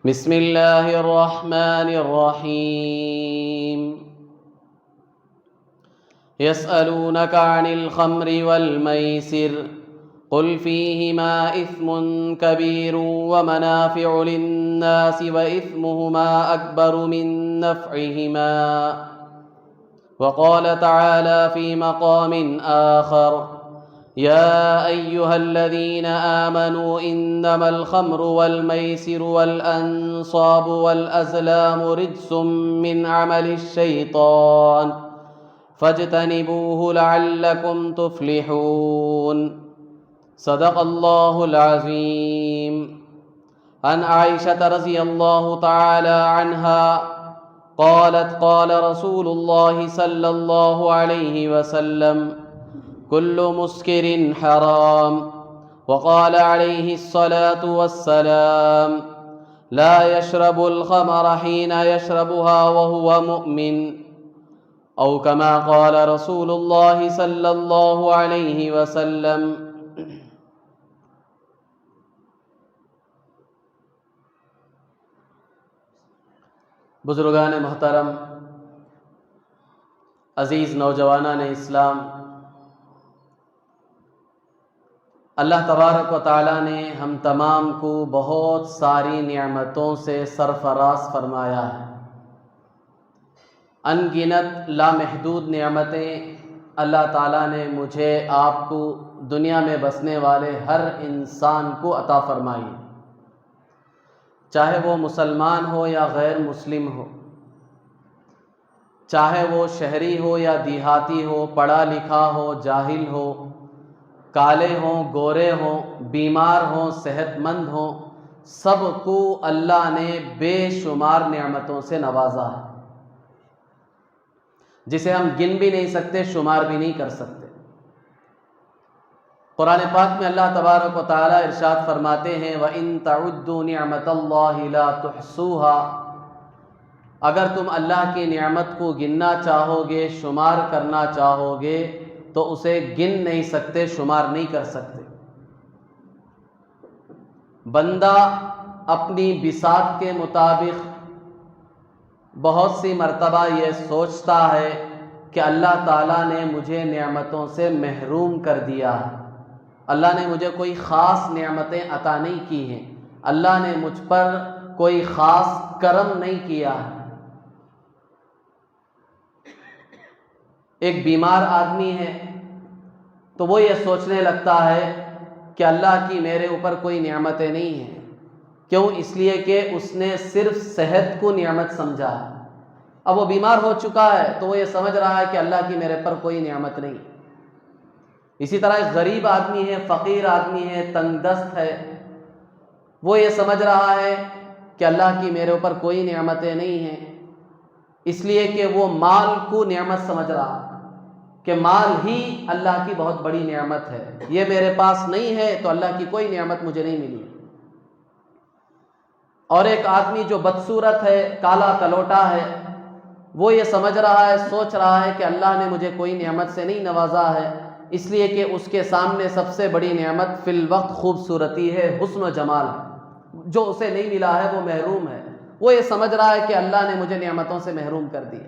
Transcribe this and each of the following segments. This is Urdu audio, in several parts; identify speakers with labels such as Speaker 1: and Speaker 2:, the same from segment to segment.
Speaker 1: بسم اللہ الرحمن الرحیم يسألونك عن الخمر والميسر قل فيهما إثم كبير ومنافع للناس وإثمهما أكبر من نفعهما وقال تعالى في مقام آخر يا أيها الذين آمنوا إنما الخمر والميسر والأنصاب والأزلام رجس من عمل الشيطان فاجتنبوه لعلكم تفلحون صدق الله العظيم. عن عائشة رضي الله تعالى عنها قالت قال رسول الله صلى الله عليه وسلم كل مسكر حرام وقال عليه الصلاة والسلام لا يشرب الخمر حين يشربها وهو مؤمن او كما قال رسول الله صلى الله عليه وسلم. بزرگان محترم، عزیز نوجوانان اسلام، اللہ تبارک و تعالیٰ نے ہم تمام کو بہت ساری نعمتوں سے سرفراز فرمایا ہے. ان گنت لامحدود نعمتیں اللہ تعالیٰ نے مجھے آپ کو دنیا میں بسنے والے ہر انسان کو عطا فرمائی، چاہے وہ مسلمان ہو یا غیر مسلم ہو، چاہے وہ شہری ہو یا دیہاتی ہو، پڑھا لکھا ہو جاہل ہو، کالے ہوں گورے ہوں، بیمار ہوں صحت مند ہوں، سب کو اللہ نے بے شمار نعمتوں سے نوازا ہے جسے ہم گن بھی نہیں سکتے، شمار بھی نہیں کر سکتے. قرآن پاک میں اللہ تبارک و تعالیٰ ارشاد فرماتے ہیں وَإِن تَعُدُّوا نِعْمَةَ اللَّهِ لَا تُحْصُوهَا، اگر تم اللہ کی نعمت کو گننا چاہو گے، شمار کرنا چاہو گے تو اسے گن نہیں سکتے، شمار نہیں کر سکتے. بندہ اپنی بساط کے مطابق بہت سی مرتبہ یہ سوچتا ہے کہ اللہ تعالیٰ نے مجھے نعمتوں سے محروم کر دیا ہے، اللہ نے مجھے کوئی خاص نعمتیں عطا نہیں کی ہیں، اللہ نے مجھ پر کوئی خاص کرم نہیں کیا ہے. ایک بیمار آدمی ہے تو وہ یہ سوچنے لگتا ہے کہ اللہ کی میرے اوپر کوئی نعمتیں نہیں ہیں. کیوں؟ اس لیے کہ اس نے صرف صحت کو نعمت سمجھا ہے. اب وہ بیمار ہو چکا ہے تو وہ یہ سمجھ رہا ہے کہ اللہ کی میرے پر کوئی نعمت نہیں. اسی طرح ایک غریب آدمی ہے، فقیر آدمی ہے، تنگ دست ہے، وہ یہ سمجھ رہا ہے کہ اللہ کی میرے اوپر کوئی نعمتیں نہیں ہیں، اس لیے کہ وہ مال کو نعمت سمجھ رہا ہے کہ مال ہی اللہ کی بہت بڑی نعمت ہے، یہ میرے پاس نہیں ہے تو اللہ کی کوئی نعمت مجھے نہیں ملی. اور ایک آدمی جو بدصورت ہے، کالا کلوٹا ہے، وہ یہ سمجھ رہا ہے، سوچ رہا ہے کہ اللہ نے مجھے کوئی نعمت سے نہیں نوازا ہے، اس لیے کہ اس کے سامنے سب سے بڑی نعمت فی الوقت خوبصورتی ہے، حسن و جمال ہے، جو اسے نہیں ملا ہے وہ محروم ہے. وہ یہ سمجھ رہا ہے کہ اللہ نے مجھے نعمتوں سے محروم کر دیا.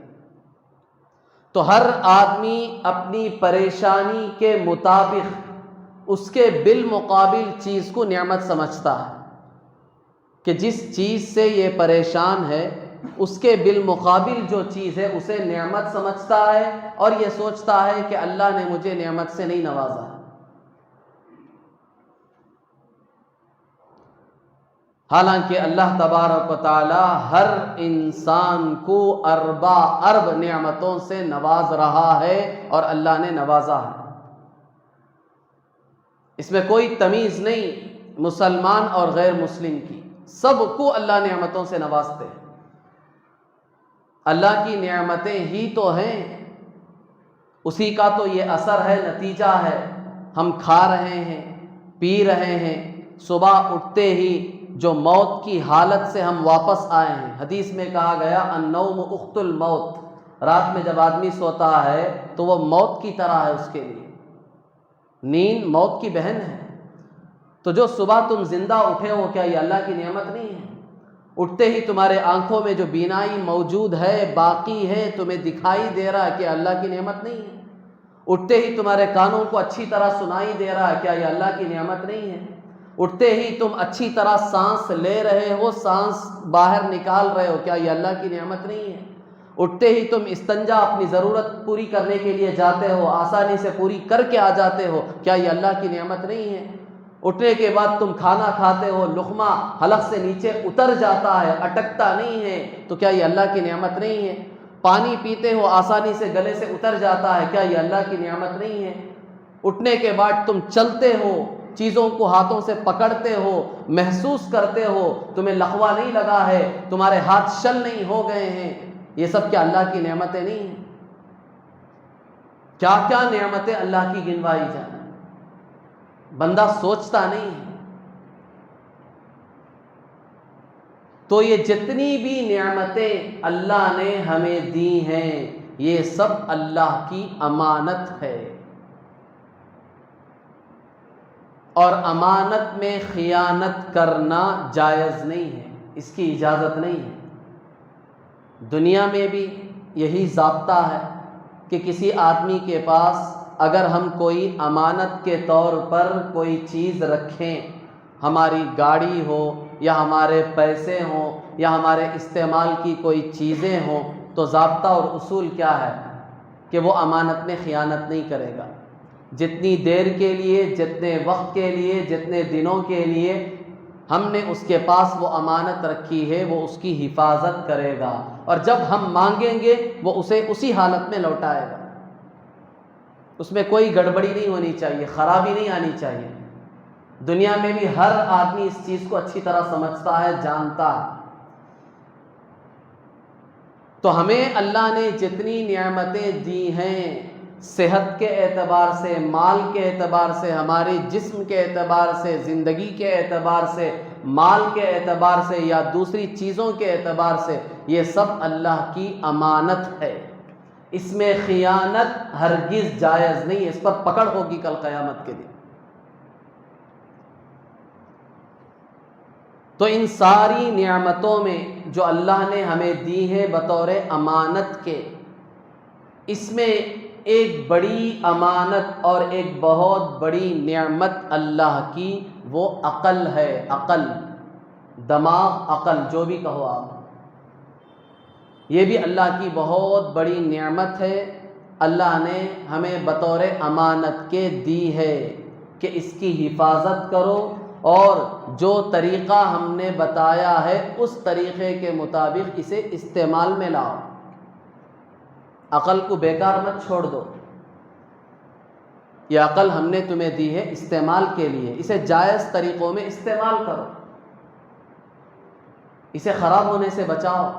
Speaker 1: تو ہر آدمی اپنی پریشانی کے مطابق اس کے بالمقابل چیز کو نعمت سمجھتا ہے کہ جس چیز سے یہ پریشان ہے اس کے بالمقابل جو چیز ہے اسے نعمت سمجھتا ہے اور یہ سوچتا ہے کہ اللہ نے مجھے نعمت سے نہیں نوازا. حالانکہ اللہ تبارک و تعالی ہر انسان کو اربا ارب نعمتوں سے نواز رہا ہے اور اللہ نے نوازا ہے. اس میں کوئی تمیز نہیں مسلمان اور غیر مسلم کی، سب کو اللہ نعمتوں سے نوازتے ہیں. اللہ کی نعمتیں ہی تو ہیں، اسی کا تو یہ اثر ہے، نتیجہ ہے. ہم کھا رہے ہیں، پی رہے ہیں، صبح اٹھتے ہی جو موت کی حالت سے ہم واپس آئے ہیں. حدیث میں کہا گیا النوم اخت الموت، رات میں جب آدمی سوتا ہے تو وہ موت کی طرح ہے اس کے لیے، نیند موت کی بہن ہے. تو جو صبح تم زندہ اٹھے ہو، کیا یہ اللہ کی نعمت نہیں ہے؟ اٹھتے ہی تمہارے آنکھوں میں جو بینائی موجود ہے باقی ہے، تمہیں دکھائی دے رہا ہے، کہ اللہ کی نعمت نہیں ہے؟ اٹھتے ہی تمہارے کانوں کو اچھی طرح سنائی دے رہا ہے، کیا یہ اللہ کی نعمت نہیں ہے؟ اٹھتے ہی تم اچھی طرح سانس لے رہے ہو، سانس باہر نکال رہے ہو، کیا یہ اللہ کی نعمت نہیں ہے؟ اٹھتے ہی تم استنجا اپنی ضرورت پوری کرنے کے لیے جاتے ہو، آسانی سے پوری کر کے آ جاتے ہو، کیا یہ اللہ کی نعمت نہیں ہے؟ اٹھنے کے بعد تم کھانا کھاتے ہو، لقمہ حلق سے نیچے اتر جاتا ہے، اٹکتا نہیں ہے، تو کیا یہ اللہ کی نعمت نہیں ہے؟ پانی پیتے ہو، آسانی سے گلے سے اتر جاتا ہے، کیا یہ اللہ کی نعمت نہیں ہے؟ اٹھنے کے بعد تم چلتے ہو، چیزوں کو ہاتھوں سے پکڑتے ہو، محسوس کرتے ہو، تمہیں لقوہ نہیں لگا ہے، تمہارے ہاتھ شل نہیں ہو گئے ہیں، یہ سب کیا اللہ کی نعمتیں نہیں ہیں؟ کیا کیا نعمتیں اللہ کی گنوائی جائیں، بندہ سوچتا نہیں ہے۔ تو یہ جتنی بھی نعمتیں اللہ نے ہمیں دی ہیں، یہ سب اللہ کی امانت ہے، اور امانت میں خیانت کرنا جائز نہیں ہے، اس کی اجازت نہیں ہے۔ دنیا میں بھی یہی ضابطہ ہے کہ کسی آدمی کے پاس اگر ہم کوئی امانت کے طور پر کوئی چیز رکھیں، ہماری گاڑی ہو یا ہمارے پیسے ہوں یا ہمارے استعمال کی کوئی چیزیں ہوں، تو ضابطہ اور اصول کیا ہے کہ وہ امانت میں خیانت نہیں کرے گا۔ جتنی دیر کے لیے، جتنے وقت کے لیے، جتنے دنوں کے لیے ہم نے اس کے پاس وہ امانت رکھی ہے، وہ اس کی حفاظت کرے گا، اور جب ہم مانگیں گے وہ اسے اسی حالت میں لوٹائے گا۔ اس میں کوئی گڑبڑی نہیں ہونی چاہیے، خرابی نہیں آنی چاہیے۔ دنیا میں بھی ہر آدمی اس چیز کو اچھی طرح سمجھتا ہے، جانتا ہے۔ تو ہمیں اللہ نے جتنی نعمتیں دی ہیں، صحت کے اعتبار سے، مال کے اعتبار سے، ہمارے جسم کے اعتبار سے، زندگی کے اعتبار سے، مال کے اعتبار سے یا دوسری چیزوں کے اعتبار سے، یہ سب اللہ کی امانت ہے۔ اس میں خیانت ہرگز جائز نہیں، اس پر پکڑ ہوگی کل قیامت کے دن۔ تو ان ساری نعمتوں میں جو اللہ نے ہمیں دی ہے بطور امانت کے، اس میں ایک بڑی امانت اور ایک بہت بڑی نعمت اللہ کی وہ عقل ہے، عقل، دماغ، عقل، جو بھی کہو آپ، یہ بھی اللہ کی بہت بڑی نعمت ہے۔ اللہ نے ہمیں بطور امانت کے دی ہے کہ اس کی حفاظت کرو، اور جو طریقہ ہم نے بتایا ہے اس طریقے کے مطابق اسے استعمال میں لاؤ۔ عقل کو بیکار مت چھوڑ دو، یہ عقل ہم نے تمہیں دی ہے استعمال کے لیے، اسے جائز طریقوں میں استعمال کرو، اسے خراب ہونے سے بچاؤ،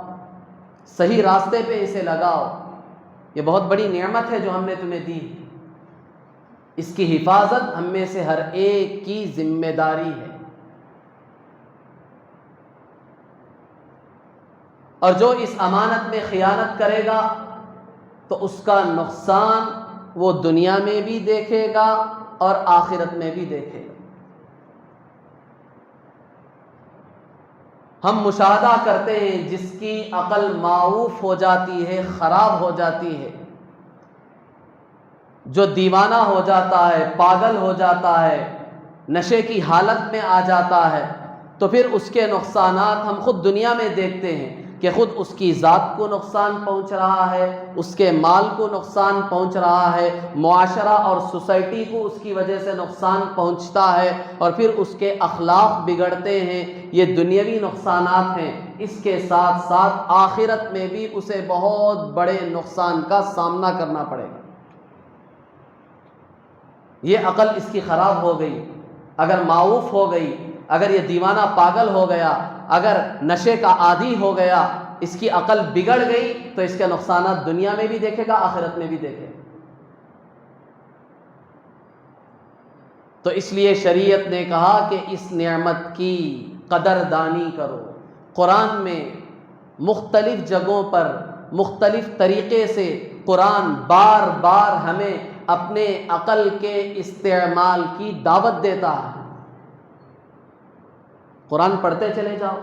Speaker 1: صحیح راستے پہ اسے لگاؤ۔ یہ بہت بڑی نعمت ہے جو ہم نے تمہیں دی، اس کی حفاظت ہم میں سے ہر ایک کی ذمہ داری ہے۔ اور جو اس امانت میں خیانت کرے گا تو اس کا نقصان وہ دنیا میں بھی دیکھے گا اور آخرت میں بھی دیکھے گا۔ ہم مشاہدہ کرتے ہیں جس کی عقل معوف ہو جاتی ہے، خراب ہو جاتی ہے، جو دیوانہ ہو جاتا ہے، پاگل ہو جاتا ہے، نشے کی حالت میں آ جاتا ہے، تو پھر اس کے نقصانات ہم خود دنیا میں دیکھتے ہیں کہ خود اس کی ذات کو نقصان پہنچ رہا ہے، اس کے مال کو نقصان پہنچ رہا ہے، معاشرہ اور سوسائٹی کو اس کی وجہ سے نقصان پہنچتا ہے، اور پھر اس کے اخلاق بگڑتے ہیں۔ یہ دنیاوی نقصانات ہیں، اس کے ساتھ ساتھ آخرت میں بھی اسے بہت بڑے نقصان کا سامنا کرنا پڑے گا۔ یہ عقل اس کی خراب ہو گئی، اگر معوف ہو گئی، اگر یہ دیوانہ پاگل ہو گیا، اگر نشے کا عادی ہو گیا، اس کی عقل بگڑ گئی، تو اس کے نقصانات دنیا میں بھی دیکھے گا، آخرت میں بھی دیکھے گا۔ تو اس لیے شریعت نے کہا کہ اس نعمت کی قدر دانی کرو۔ قرآن میں مختلف جگہوں پر مختلف طریقے سے قرآن بار بار ہمیں اپنے عقل کے استعمال کی دعوت دیتا ہے۔ قرآن پڑھتے چلے جاؤ،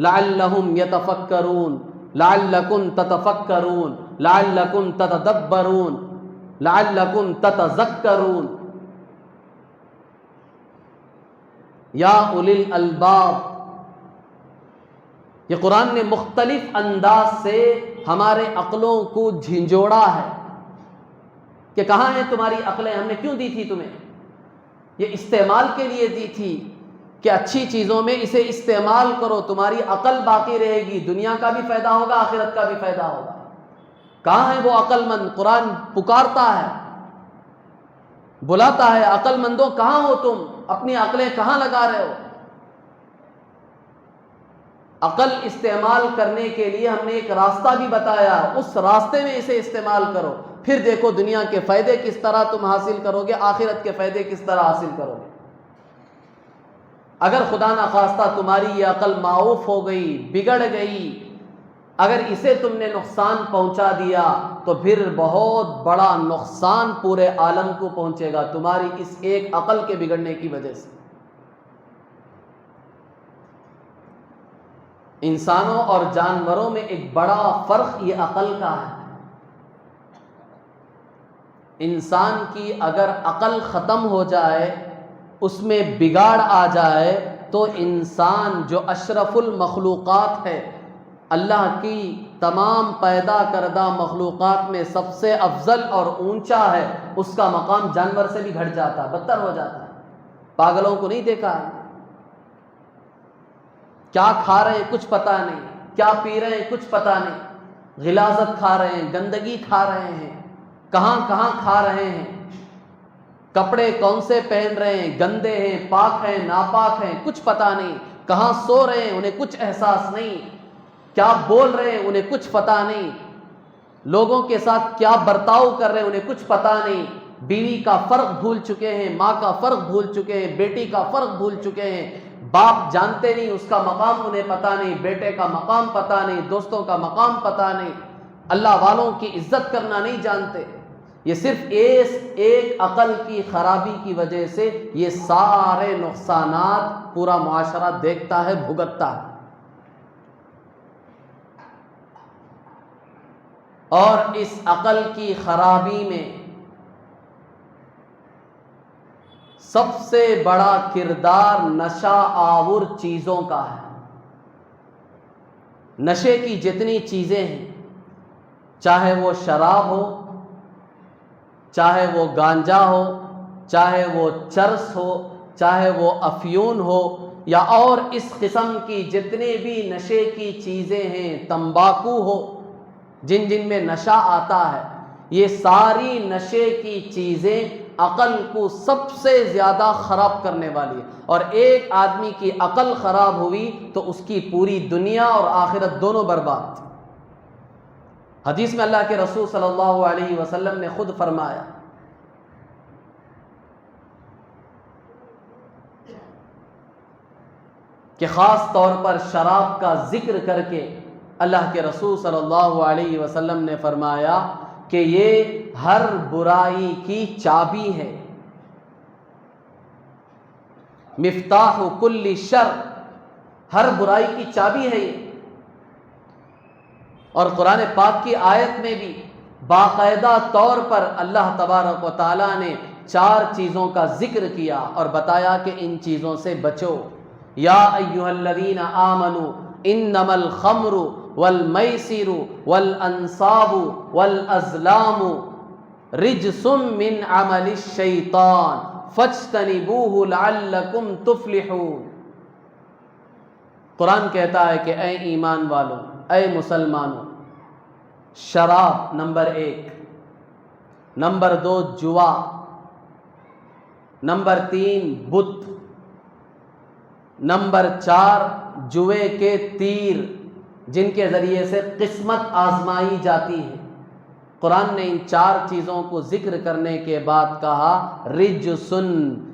Speaker 1: لعلہم یتفکرون، لعلکم تتفکرون، لعلکم تتدبرون، لعلکم تتذکرون، یا اولی الالباب۔ یہ قرآن نے مختلف انداز سے ہمارے عقلوں کو جھنجھوڑا ہے کہ کہاں ہیں تمہاری عقلیں، ہم نے کیوں دی تھی تمہیں؟ یہ استعمال کے لیے دی تھی کہ اچھی چیزوں میں اسے استعمال کرو، تمہاری عقل باقی رہے گی، دنیا کا بھی فائدہ ہوگا، آخرت کا بھی فائدہ ہوگا۔ کہاں ہے وہ عقل مند؟ قرآن پکارتا ہے، بلاتا ہے، عقل مندوں کہاں ہو تم؟ اپنی عقلیں کہاں لگا رہے ہو؟ عقل استعمال کرنے کے لیے ہم نے ایک راستہ بھی بتایا، اس راستے میں اسے استعمال کرو، پھر دیکھو دنیا کے فائدے کس طرح تم حاصل کرو گے، آخرت کے فائدے کس طرح حاصل کرو گے۔ اگر خدا نخواستہ تمہاری یہ عقل معوف ہو گئی، بگڑ گئی، اگر اسے تم نے نقصان پہنچا دیا تو پھر بہت بڑا نقصان پورے عالم کو پہنچے گا تمہاری اس ایک عقل کے بگڑنے کی وجہ سے۔ انسانوں اور جانوروں میں ایک بڑا فرق یہ عقل کا ہے۔ انسان کی اگر عقل ختم ہو جائے، اس میں بگاڑ آ جائے، تو انسان جو اشرف المخلوقات ہے، اللہ کی تمام پیدا کردہ مخلوقات میں سب سے افضل اور اونچا ہے، اس کا مقام جانور سے بھی گھٹ جاتا ہے، بدتر ہو جاتا ہے۔ پاگلوں کو نہیں دیکھا ہے؟ کیا کھا رہے ہیں کچھ پتہ نہیں، کیا پی رہے ہیں کچھ پتہ نہیں، غلاظت کھا رہے ہیں، گندگی کھا رہے ہیں، کہاں کہاں کھا رہے ہیں، کپڑے کون سے پہن رہے ہیں، گندے ہیں، پاک ہیں، ناپاک ہیں، کچھ پتہ نہیں، کہاں سو رہے ہیں انہیں کچھ احساس نہیں، کیا بول رہے ہیں انہیں کچھ پتہ نہیں، لوگوں کے ساتھ کیا برتاؤ کر رہے ہیں انہیں کچھ پتہ نہیں، بیوی کا فرق بھول چکے ہیں، ماں کا فرق بھول چکے ہیں، بیٹی کا فرق بھول چکے ہیں، باپ جانتے نہیں، اس کا مقام انہیں پتہ نہیں، بیٹے کا مقام پتہ نہیں، دوستوں کا مقام پتہ نہیں، اللہ والوں کی عزت کرنا نہیں جانتے۔ یہ صرف ایک عقل کی خرابی کی وجہ سے یہ سارے نقصانات پورا معاشرہ دیکھتا ہے، بھگتتا ہے۔ اور اس عقل کی خرابی میں سب سے بڑا کردار نشہ آور چیزوں کا ہے۔ نشے کی جتنی چیزیں ہیں، چاہے وہ شراب ہو، چاہے وہ گانجا ہو، چاہے وہ چرس ہو، چاہے وہ افیون ہو، یا اور اس قسم کی جتنے بھی نشے کی چیزیں ہیں، تمباکو ہو، جن جن میں نشہ آتا ہے، یہ ساری نشے کی چیزیں عقل کو سب سے زیادہ خراب کرنے والی ہے۔ اور ایک آدمی کی عقل خراب ہوئی تو اس کی پوری دنیا اور آخرت دونوں برباد۔ حدیث میں اللہ کے رسول صلی اللہ علیہ وسلم نے خود فرمایا کہ خاص طور پر شراب کا ذکر کر کے اللہ کے رسول صلی اللہ علیہ وسلم نے فرمایا کہ یہ ہر برائی کی چابی ہے، مفتاح کل شر، ہر برائی کی چابی ہے یہ۔ اور قرآن پاک کی آیت میں بھی باقاعدہ طور پر اللہ تبارک و تعالیٰ نے 4 چیزوں کا ذکر کیا اور بتایا کہ ان چیزوں سے بچو۔ یا ایھا الذین آمنوا انما الخمر والمیسر والانصاب والازلام رجس من عمل الشیطان فاجتنبوہ لعلکم تفلحون۔ قرآن کہتا ہے کہ اے ایمان والوں، اے مسلمانوں، شراب نمبر 1، نمبر 2 جوا، نمبر 3 بت، نمبر 4 جوے کے تیر جن کے ذریعے سے قسمت آزمائی جاتی ہے۔ قرآن نے ان 4 چیزوں کو ذکر کرنے کے بعد کہا رجسن،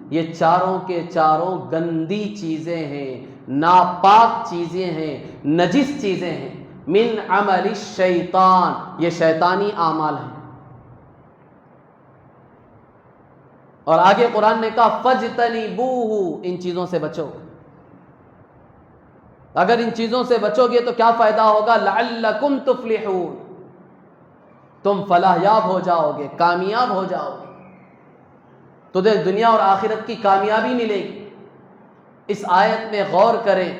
Speaker 1: یہ چاروں کے چاروں گندی چیزیں ہیں، ناپاک چیزیں ہیں، نجس چیزیں ہیں، من عمل الشیطان، یہ شیطانی اعمال ہیں۔ اور آگے قرآن نے کہا فجتنبوہ، ان چیزوں سے بچو۔ اگر ان چیزوں سے بچو گے تو کیا فائدہ ہوگا؟ لعلکم تفلحون، تم فلاح یاب ہو جاؤ گے، کامیاب ہو جاؤ گے، تمہیں دنیا اور آخرت کی کامیابی ملے گی۔ اس آیت میں غور کریں،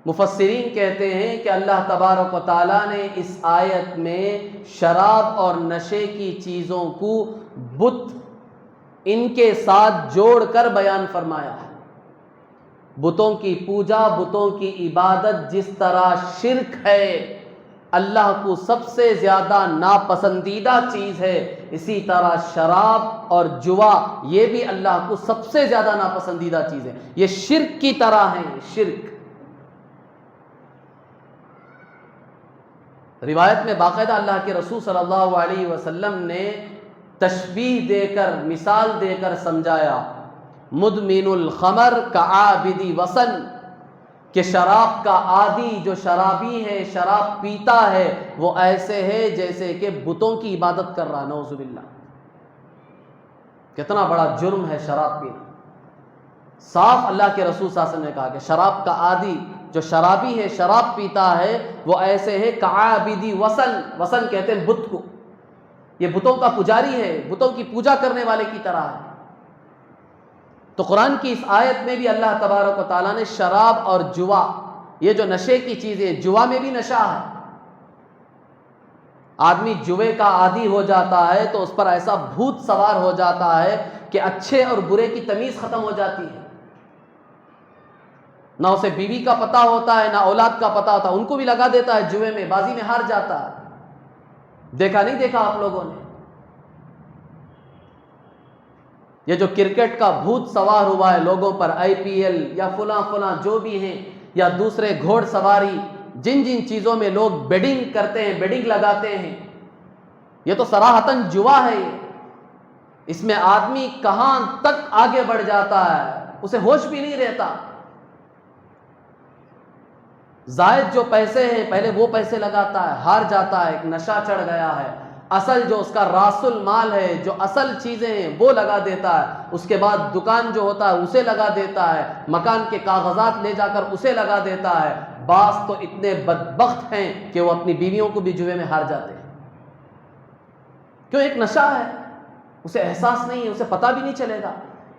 Speaker 1: مفسرین کہتے ہیں کہ اللہ تبارک و تعالیٰ نے اس آیت میں شراب اور نشے کی چیزوں کو بت ان کے ساتھ جوڑ کر بیان فرمایا ہے۔ بتوں کی پوجا، بتوں کی عبادت جس طرح شرک ہے، اللہ کو سب سے زیادہ ناپسندیدہ چیز ہے، اسی طرح شراب اور جوا یہ بھی اللہ کو سب سے زیادہ ناپسندیدہ چیز ہے۔ یہ شرک کی طرح ہے، شرک۔ روایت میں باقاعدہ اللہ کے رسول صلی اللہ علیہ وسلم نے تشبیہ دے کر، مثال دے کر سمجھایا، مدمن الخمر کعابد وثن، کہ شراب کا عادی جو شرابی ہے، شراب پیتا ہے، وہ ایسے ہے جیسے کہ بتوں کی عبادت کر رہا۔ نعوذ باللہ، کتنا بڑا جرم ہے شراب پینا۔ صاف اللہ کے رسول صلی اللہ علیہ وسلم نے کہا کہ شراب کا عادی جو شرابی ہے، شراب پیتا ہے، وہ ایسے ہے کعابدی وثن، وثن کہتے ہیں بت کو، یہ بتوں کا پجاری ہے، بتوں کی پوجا کرنے والے کی طرح ہے۔ تو قرآن کی اس آیت میں بھی اللہ تبارک و تعالیٰ نے شراب اور جوا، یہ جو نشے کی چیزیں، جوا میں بھی نشہ ہے۔ آدمی جوے کا عادی ہو جاتا ہے تو اس پر ایسا بھوت سوار ہو جاتا ہے کہ اچھے اور برے کی تمیز ختم ہو جاتی ہے۔ نہ اسے بیوی کا پتہ ہوتا ہے، نہ اولاد کا پتہ ہوتا ہے، ان کو بھی لگا دیتا ہے جوے میں، بازی میں ہار جاتا ہے۔ دیکھا نہیں دیکھا آپ لوگوں نے یہ جو کرکٹ کا بھوت سوار ہوا ہے لوگوں پر، آئی پی ایل یا فلاں فلاں جو بھی ہیں، یا دوسرے گھوڑ سواری، جن جن چیزوں میں لوگ بیڈنگ کرتے ہیں، بیڈنگ لگاتے ہیں، یہ تو صراحتاً جوا ہے۔ اس میں آدمی کہاں تک آگے بڑھ جاتا ہے، اسے ہوش بھی نہیں رہتا۔ زائد جو پیسے ہیں پہلے وہ پیسے لگاتا ہے، ہار جاتا ہے، ایک نشہ چڑھ گیا ہے۔ اصل جو اس کا راس المال ہے، جو اصل چیزیں ہیں وہ لگا دیتا ہے، اس کے بعد دکان جو ہوتا ہے اسے لگا دیتا ہے، مکان کے کاغذات لے جا کر اسے لگا دیتا ہے۔ بعض تو اتنے بدبخت ہیں کہ وہ اپنی بیویوں کو بھی جوے میں ہار جاتے ہیں۔ کیوں؟ ایک نشہ ہے، اسے احساس نہیں ہے، اسے پتہ بھی نہیں چلے گا۔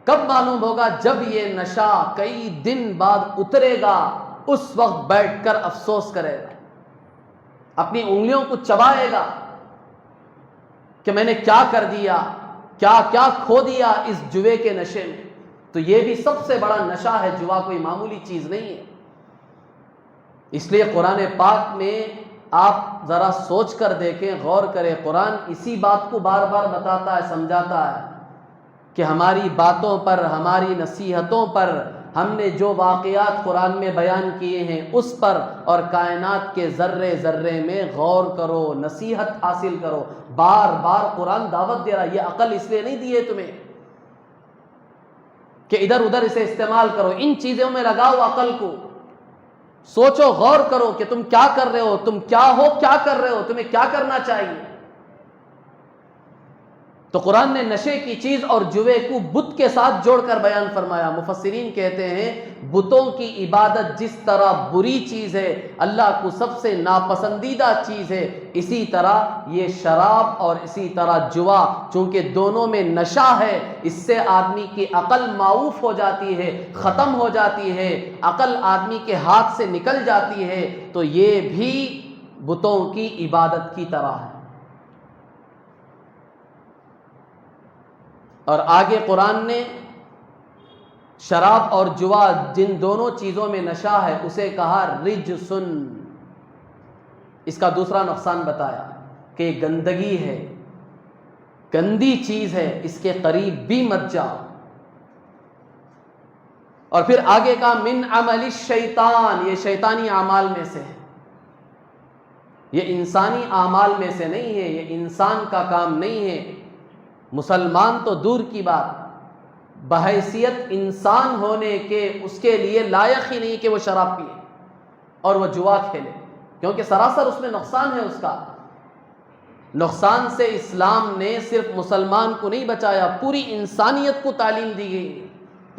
Speaker 1: کب معلوم ہوگا؟ جب یہ نشہ کئی دن بعد اترے گا، اس وقت بیٹھ کر افسوس کرے گا، اپنی انگلیوں کو چبائے گا کہ میں نے کیا کر دیا، کیا کیا کھو دیا اس جوے کے نشے میں۔ تو یہ بھی سب سے بڑا نشہ ہے، جوا کوئی معمولی چیز نہیں ہے۔ اس لیے قرآن پاک میں آپ ذرا سوچ کر دیکھیں، غور کریں، قرآن اسی بات کو بار بار بتاتا ہے، سمجھاتا ہے کہ ہماری باتوں پر، ہماری نصیحتوں پر، ہم نے جو واقعات قرآن میں بیان کیے ہیں اس پر اور کائنات کے ذرے ذرے میں غور کرو، نصیحت حاصل کرو۔ بار بار قرآن دعوت دے رہا ہے۔ یہ عقل اس لیے نہیں دی ہے تمہیں کہ ادھر ادھر اسے استعمال کرو، ان چیزوں میں لگاؤ عقل کو، سوچو، غور کرو کہ تم کیا کر رہے ہو، تم کیا ہو، کیا کر رہے ہو، تمہیں کیا کرنا چاہیے۔ تو قرآن نے نشے کی چیز اور جوے کو بت کے ساتھ جوڑ کر بیان فرمایا۔ مفسرین کہتے ہیں بتوں کی عبادت جس طرح بری چیز ہے، اللہ کو سب سے ناپسندیدہ چیز ہے، اسی طرح یہ شراب اور اسی طرح جوا، چونکہ دونوں میں نشہ ہے، اس سے آدمی کی عقل معوف ہو جاتی ہے، ختم ہو جاتی ہے، عقل آدمی کے ہاتھ سے نکل جاتی ہے، تو یہ بھی بتوں کی عبادت کی طرح ہے۔ اور آگے قرآن نے شراب اور جوا جن دونوں چیزوں میں نشہ ہے اسے کہا رجسن۔ اس کا دوسرا نقصان بتایا کہ یہ گندگی ہے، گندی چیز ہے، اس کے قریب بھی مت جاؤ۔ اور پھر آگے کا من عمل الشیطان، یہ شیطانی اعمال میں سے ہے، یہ انسانی اعمال میں سے نہیں ہے، یہ انسان کا کام نہیں ہے۔ مسلمان تو دور کی بات، بحیثیت انسان ہونے کے اس کے لیے لائق ہی نہیں کہ وہ شراب پیے اور وہ جوا کھیلے، کیونکہ سراسر اس میں نقصان ہے۔ اس کا نقصان سے اسلام نے صرف مسلمان کو نہیں بچایا، پوری انسانیت کو تعلیم دی گئی،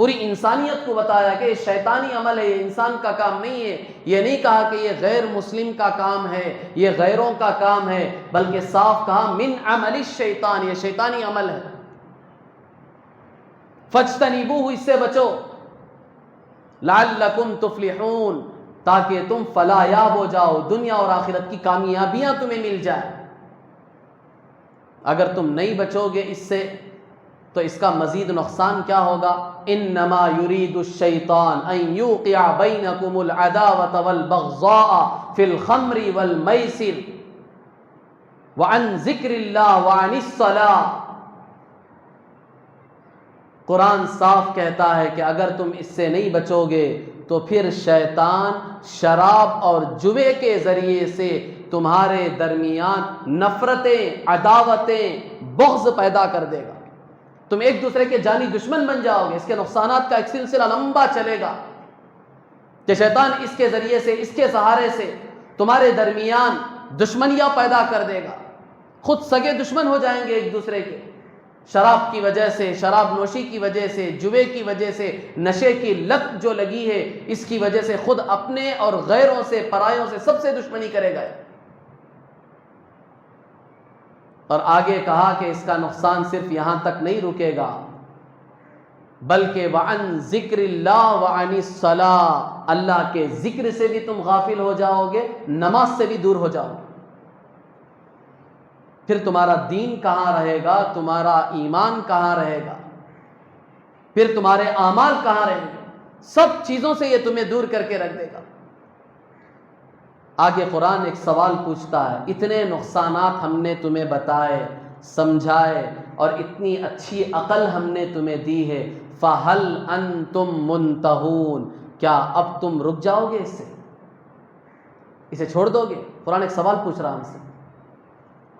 Speaker 1: پوری انسانیت کو بتایا کہ یہ شیطانی عمل ہے، یہ انسان کا کام نہیں ہے. یہ نہیں کہا کہ یہ غیر مسلم کا کام ہے، یہ غیروں کا کام ہے، بلکہ صاف کہا من عمل الشیطان، یہ شیطانی عمل ہے. فاجتنبوہ، اس سے بچو، لعلکم تفلحون، تاکہ تم فلاح یاب ہو جاؤ، دنیا اور آخرت کی کامیابیاں تمہیں مل جائے. اگر تم نہیں بچو گے اس سے تو اس کا مزید نقصان کیا ہوگا؟ انما یرید الشیطان ان یوقع بینکم العداوۃ والبغضاء فی الخمر والمیسر وعن ذکر اللہ وعن الصلاۃ. قرآن صاف کہتا ہے کہ اگر تم اس سے نہیں بچو گے تو پھر شیطان شراب اور جوے کے ذریعے سے تمہارے درمیان نفرتیں، عداوتیں، بغض پیدا کر دے گا. تم ایک دوسرے کے جانی دشمن بن جاؤ گے. اس کے نقصانات کا ایک سلسلہ لمبا چلے گا کہ شیطان اس کے ذریعے سے، اس کے سہارے سے تمہارے درمیان دشمنیاں پیدا کر دے گا. خود سگے دشمن ہو جائیں گے ایک دوسرے کے، شراب کی وجہ سے، شراب نوشی کی وجہ سے، جوے کی وجہ سے، نشے کی لت جو لگی ہے اس کی وجہ سے خود اپنے اور غیروں سے، پرایوں سے، سب سے دشمنی کرے گا. اور آگے کہا کہ اس کا نقصان صرف یہاں تک نہیں رکے گا، بلکہ وعن ذکر اللہ وعن الصلاۃ، اللہ کے ذکر سے بھی تم غافل ہو جاؤ گے، نماز سے بھی دور ہو جاؤ گے. پھر تمہارا دین کہاں رہے گا؟ تمہارا ایمان کہاں رہے گا؟ پھر تمہارے اعمال کہاں رہیں گے؟ سب چیزوں سے یہ تمہیں دور کر کے رکھ دے گا. آگے قرآن ایک سوال پوچھتا ہے، اتنے نقصانات ہم نے تمہیں بتائے، سمجھائے، اور اتنی اچھی عقل ہم نے تمہیں دی ہے، فَهَلْ أَنْتُمْ مُنْتَهُونَ، کیا اب تم رک جاؤ گے اس سے؟ اسے چھوڑ دو گے؟ قرآن ایک سوال پوچھ رہا ہم سے.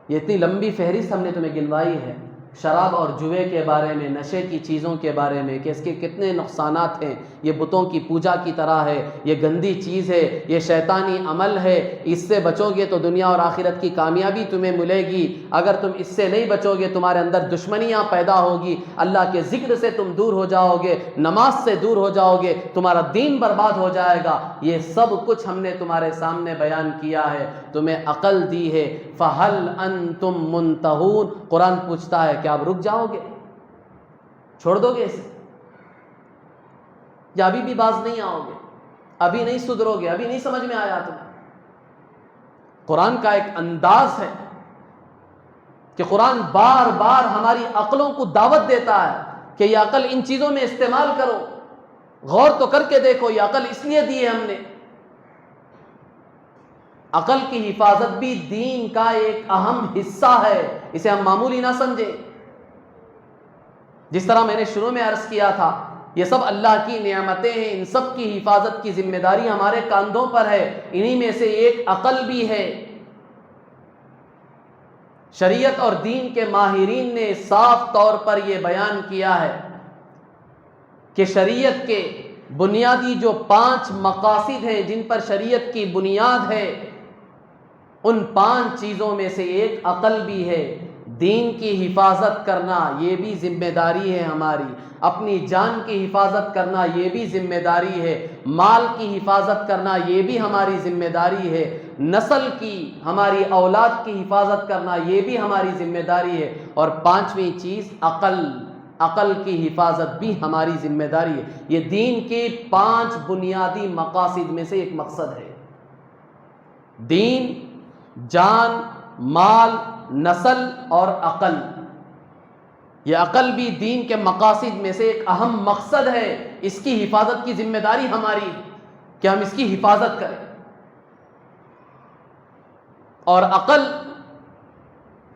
Speaker 1: یہ اتنی لمبی فہرست ہم نے تمہیں گنوائی ہے شراب اور جوے کے بارے میں، نشے کی چیزوں کے بارے میں، کہ اس کے کتنے نقصانات ہیں. یہ بتوں کی پوجا کی طرح ہے، یہ گندی چیز ہے، یہ شیطانی عمل ہے. اس سے بچو گے تو دنیا اور آخرت کی کامیابی تمہیں ملے گی. اگر تم اس سے نہیں بچو گے تمہارے اندر دشمنیاں پیدا ہوگی، اللہ کے ذکر سے تم دور ہو جاؤ گے، نماز سے دور ہو جاؤ گے، تمہارا دین برباد ہو جائے گا. یہ سب کچھ ہم نے تمہارے سامنے بیان کیا ہے، تمہیں عقل دی ہے. فَهَلْ أَنْتُمْ مُنْتَهُونَ، قرآن پوچھتا ہے کیا آپ رک جاؤ گے؟ چھوڑ دو گے اسے؟ یا ابھی بھی باز نہیں آؤ گے؟ ابھی نہیں سدھرو گے؟ ابھی نہیں سمجھ میں آیا تمہیں؟ قرآن کا ایک انداز ہے کہ قرآن بار بار ہماری عقلوں کو دعوت دیتا ہے کہ یہ عقل ان چیزوں میں استعمال کرو، غور تو کر کے دیکھو. یہ عقل اس لیے دی ہے ہم نے. عقل کی حفاظت بھی دین کا ایک اہم حصہ ہے، اسے ہم معمولی نہ سمجھیں. جس طرح میں نے شروع میں عرض کیا تھا، یہ سب اللہ کی نعمتیں ہیں، ان سب کی حفاظت کی ذمہ داری ہمارے کاندھوں پر ہے. انہی میں سے ایک عقل بھی ہے. شریعت اور دین کے ماہرین نے صاف طور پر یہ بیان کیا ہے کہ شریعت کے بنیادی جو 5 مقاصد ہیں جن پر شریعت کی بنیاد ہے، ان 5 چیزوں میں سے ایک عقل بھی ہے. دین کی حفاظت کرنا یہ بھی ذمہ داری ہے ہماری، اپنی جان کی حفاظت کرنا یہ بھی ذمہ داری ہے، مال کی حفاظت کرنا یہ بھی ہماری ذمہ داری ہے، نسل کی، ہماری اولاد کی حفاظت کرنا یہ بھی ہماری ذمہ داری ہے، اور 5ویں چیز عقل کی حفاظت بھی ہماری ذمہ داری ہے. یہ دین کے 5 بنیادی مقاصد میں سے ایک مقصد ہے. دین، جان، مال، نسل اور عقل. یہ عقل بھی دین کے مقاصد میں سے ایک اہم مقصد ہے. اس کی حفاظت کی ذمہ داری ہماری ہے کہ ہم اس کی حفاظت کریں. اور عقل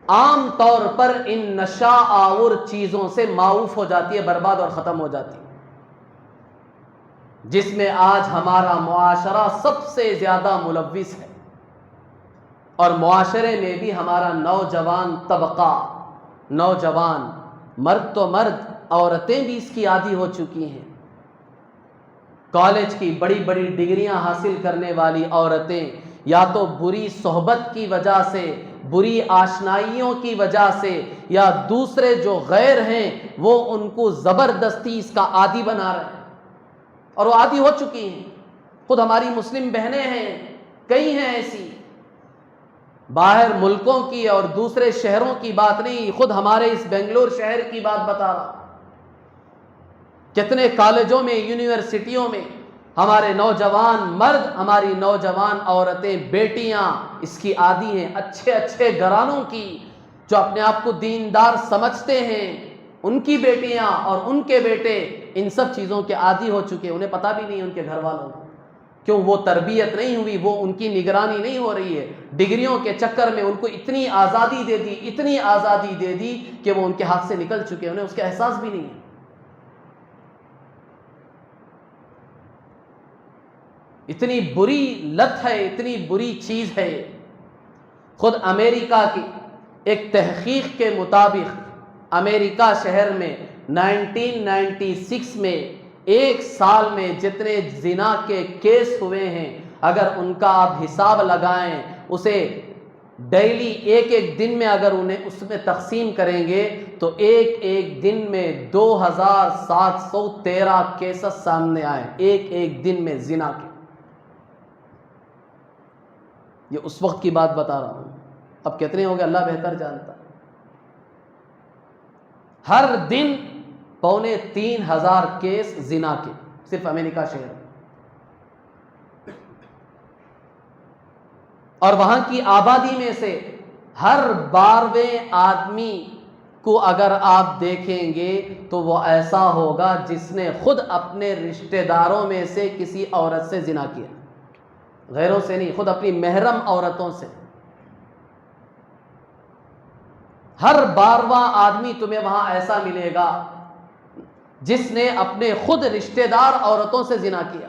Speaker 1: عام طور پر ان نشہ آور چیزوں سے معروف ہو جاتی ہے، برباد اور ختم ہو جاتی ہے، جس میں آج ہمارا معاشرہ سب سے زیادہ ملوث ہے. اور معاشرے میں بھی ہمارا نوجوان طبقہ، نوجوان، مرد تو مرد، عورتیں بھی اس کی عادی ہو چکی ہیں. کالج کی بڑی بڑی ڈگریاں حاصل کرنے والی عورتیں یا تو بری صحبت کی وجہ سے، بری آشنائیوں کی وجہ سے یا دوسرے جو غیر ہیں وہ ان کو زبردستی اس کا عادی بنا رہے ہیں، اور وہ عادی ہو چکی ہیں۔ خود ہماری مسلم بہنیں ہیں، کئی ہیں ایسی، باہر ملکوں کی اور دوسرے شہروں کی بات نہیں، خود ہمارے اس بنگلور شہر کی بات بتا رہا۔ کتنے کالجوں میں، یونیورسٹیوں میں ہمارے نوجوان مرد، ہماری نوجوان عورتیں، بیٹیاں اس کی عادی ہیں، اچھے اچھے گھرانوں کی، جو اپنے آپ کو دیندار سمجھتے ہیں، ان کی بیٹیاں اور ان کے بیٹے ان سب چیزوں کے عادی ہو چکے، انہیں پتہ بھی نہیں ان کے گھر والوں کو، کیوں؟ وہ تربیت نہیں ہوئی، وہ ان کی نگرانی نہیں ہو رہی ہے۔ ڈگریوں کے چکر میں ان کو اتنی آزادی دے دی، اتنی آزادی دے دی کہ وہ ان کے ہاتھ سے نکل چکے، انہیں اس کا احساس بھی نہیں ہے۔ اتنی بری لت ہے، اتنی بری چیز ہے۔ خود امریکہ کی ایک تحقیق کے مطابق امریکہ شہر میں 1996 میں ایک سال میں جتنے زنا کے کیس ہوئے ہیں، اگر ان کا آپ حساب لگائیں، اسے ڈیلی ایک ایک دن میں اگر انہیں اس میں تقسیم کریں گے تو ایک ایک دن میں 2713 کیسز سامنے آئے، ایک ایک دن میں زنا کے۔ یہ اس وقت کی بات بتا رہا ہوں، اب کتنے ہو گئے اللہ بہتر جانتا۔ ہر دن 3500 کیس زنا کے، صرف امریکہ شہر میں، اور وہاں کی آبادی میں سے ہر 12ویں آدمی کو اگر آپ دیکھیں گے تو وہ ایسا ہوگا جس نے خود اپنے رشتہ داروں میں سے کسی عورت سے زنا کیا، غیروں سے نہیں، خود اپنی محرم عورتوں سے۔ ہر 12واں آدمی تمہیں وہاں ایسا ملے گا جس نے اپنے خود رشتہ دار عورتوں سے زنا کیا۔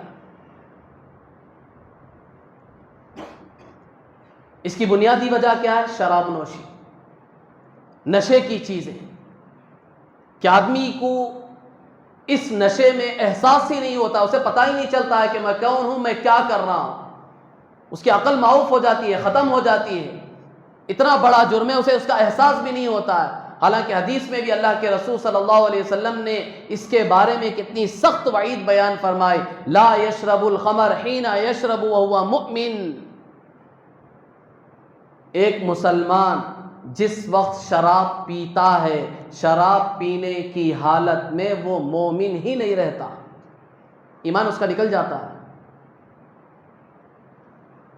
Speaker 1: اس کی بنیادی وجہ کیا ہے؟ شراب نوشی، نشے کی چیزیں، کہ آدمی کو اس نشے میں احساس ہی نہیں ہوتا، اسے پتہ ہی نہیں چلتا ہے کہ میں کون ہوں، میں کیا کر رہا ہوں، اس کی عقل معاف ہو جاتی ہے، ختم ہو جاتی ہے، اتنا بڑا جرم ہے اسے اس کا احساس بھی نہیں ہوتا ہے۔ حالانکہ حدیث میں بھی اللہ کے رسول صلی اللہ علیہ وسلم نے اس کے بارے میں کتنی سخت وعید بیان فرمائی، لا یشرب الخمر حین یشرب وہو مؤمن، ایک مسلمان جس وقت شراب پیتا ہے، شراب پینے کی حالت میں وہ مومن ہی نہیں رہتا، ایمان اس کا نکل جاتا ہے۔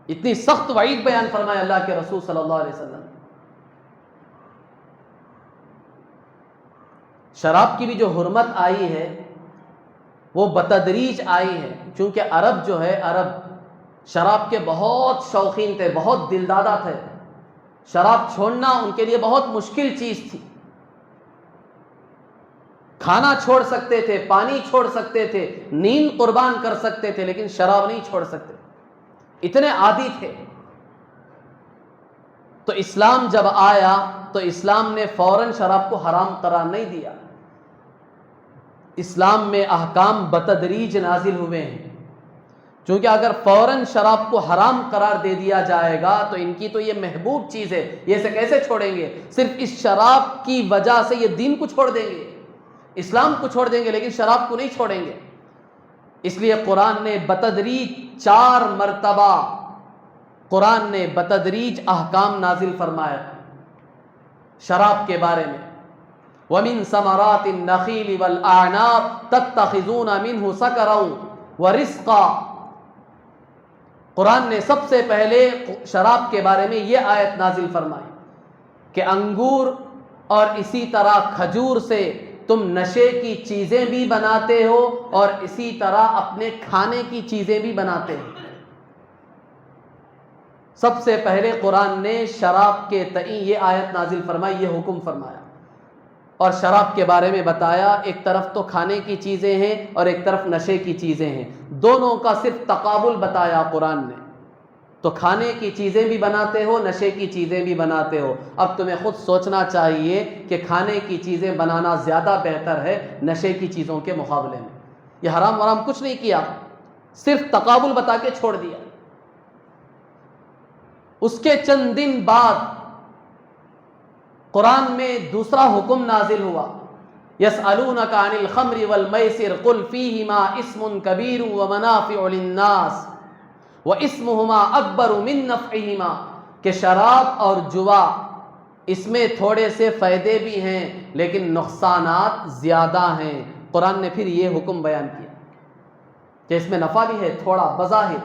Speaker 1: اتنی سخت وعید بیان فرمایا اللہ کے رسول صلی اللہ علیہ وسلم۔ شراب کی بھی جو حرمت آئی ہے وہ بتدریج آئی ہے، چونکہ عرب جو ہے، عرب شراب کے بہت شوقین تھے، بہت دلدادہ تھے، شراب چھوڑنا ان کے لیے بہت مشکل چیز تھی۔ کھانا چھوڑ سکتے تھے، پانی چھوڑ سکتے تھے، نیند قربان کر سکتے تھے، لیکن شراب نہیں چھوڑ سکتے، اتنے عادی تھے۔ تو اسلام جب آیا تو اسلام نے فوراً شراب کو حرام قرار نہیں دیا، اسلام میں احکام بتدریج نازل ہوئے ہیں، چونکہ اگر فوراً شراب کو حرام قرار دے دیا جائے گا تو ان کی تو یہ محبوب چیز ہے، یہ اسے کیسے چھوڑیں گے؟ صرف اس شراب کی وجہ سے یہ دین کو چھوڑ دیں گے، اسلام کو چھوڑ دیں گے، لیکن شراب کو نہیں چھوڑیں گے۔ اس لیے قرآن نے بتدریج 4 مرتبہ قرآن نے بتدریج احکام نازل فرمایا شراب کے بارے میں۔ وَمِن ثَمَرَاتِ النَّخِيلِ وَالْأَعْنَابِ تَتَّخِذُونَ مِنْهُ سَكَرًا وَرِزْقًا، قرآن نے سب سے پہلے شراب کے بارے میں یہ آیت نازل فرمائی کہ انگور اور اسی طرح کھجور سے تم نشے کی چیزیں بھی بناتے ہو اور اسی طرح اپنے کھانے کی چیزیں بھی بناتے ہو۔ سب سے پہلے قرآن نے شراب کے تئیں یہ آیت نازل فرمائی، یہ حکم فرمایا، اور شراب کے بارے میں بتایا ایک طرف تو کھانے کی چیزیں ہیں اور ایک طرف نشے کی چیزیں ہیں، دونوں کا صرف تقابل بتایا قرآن نے۔ تو کھانے کی چیزیں بھی بناتے ہو، نشے کی چیزیں بھی بناتے ہو، اب تمہیں خود سوچنا چاہیے کہ کھانے کی چیزیں بنانا زیادہ بہتر ہے نشے کی چیزوں کے مقابلے میں۔ یہ حرام ورام کچھ نہیں کیا، صرف تقابل بتا کے چھوڑ دیا۔ اس کے چند دن بعد قرآن میں دوسرا حکم نازل ہوا، یسألونک عن الخمر والمیسر قل فیہما اسم کبیر ومنافع للناس واسمہما اکبر من نفعہما، کہ شراب اور جوا اس میں تھوڑے سے فائدے بھی ہیں لیکن نقصانات زیادہ ہیں۔ قرآن نے پھر یہ حکم بیان کیا کہ اس میں نفع بھی ہے تھوڑا بظاہر،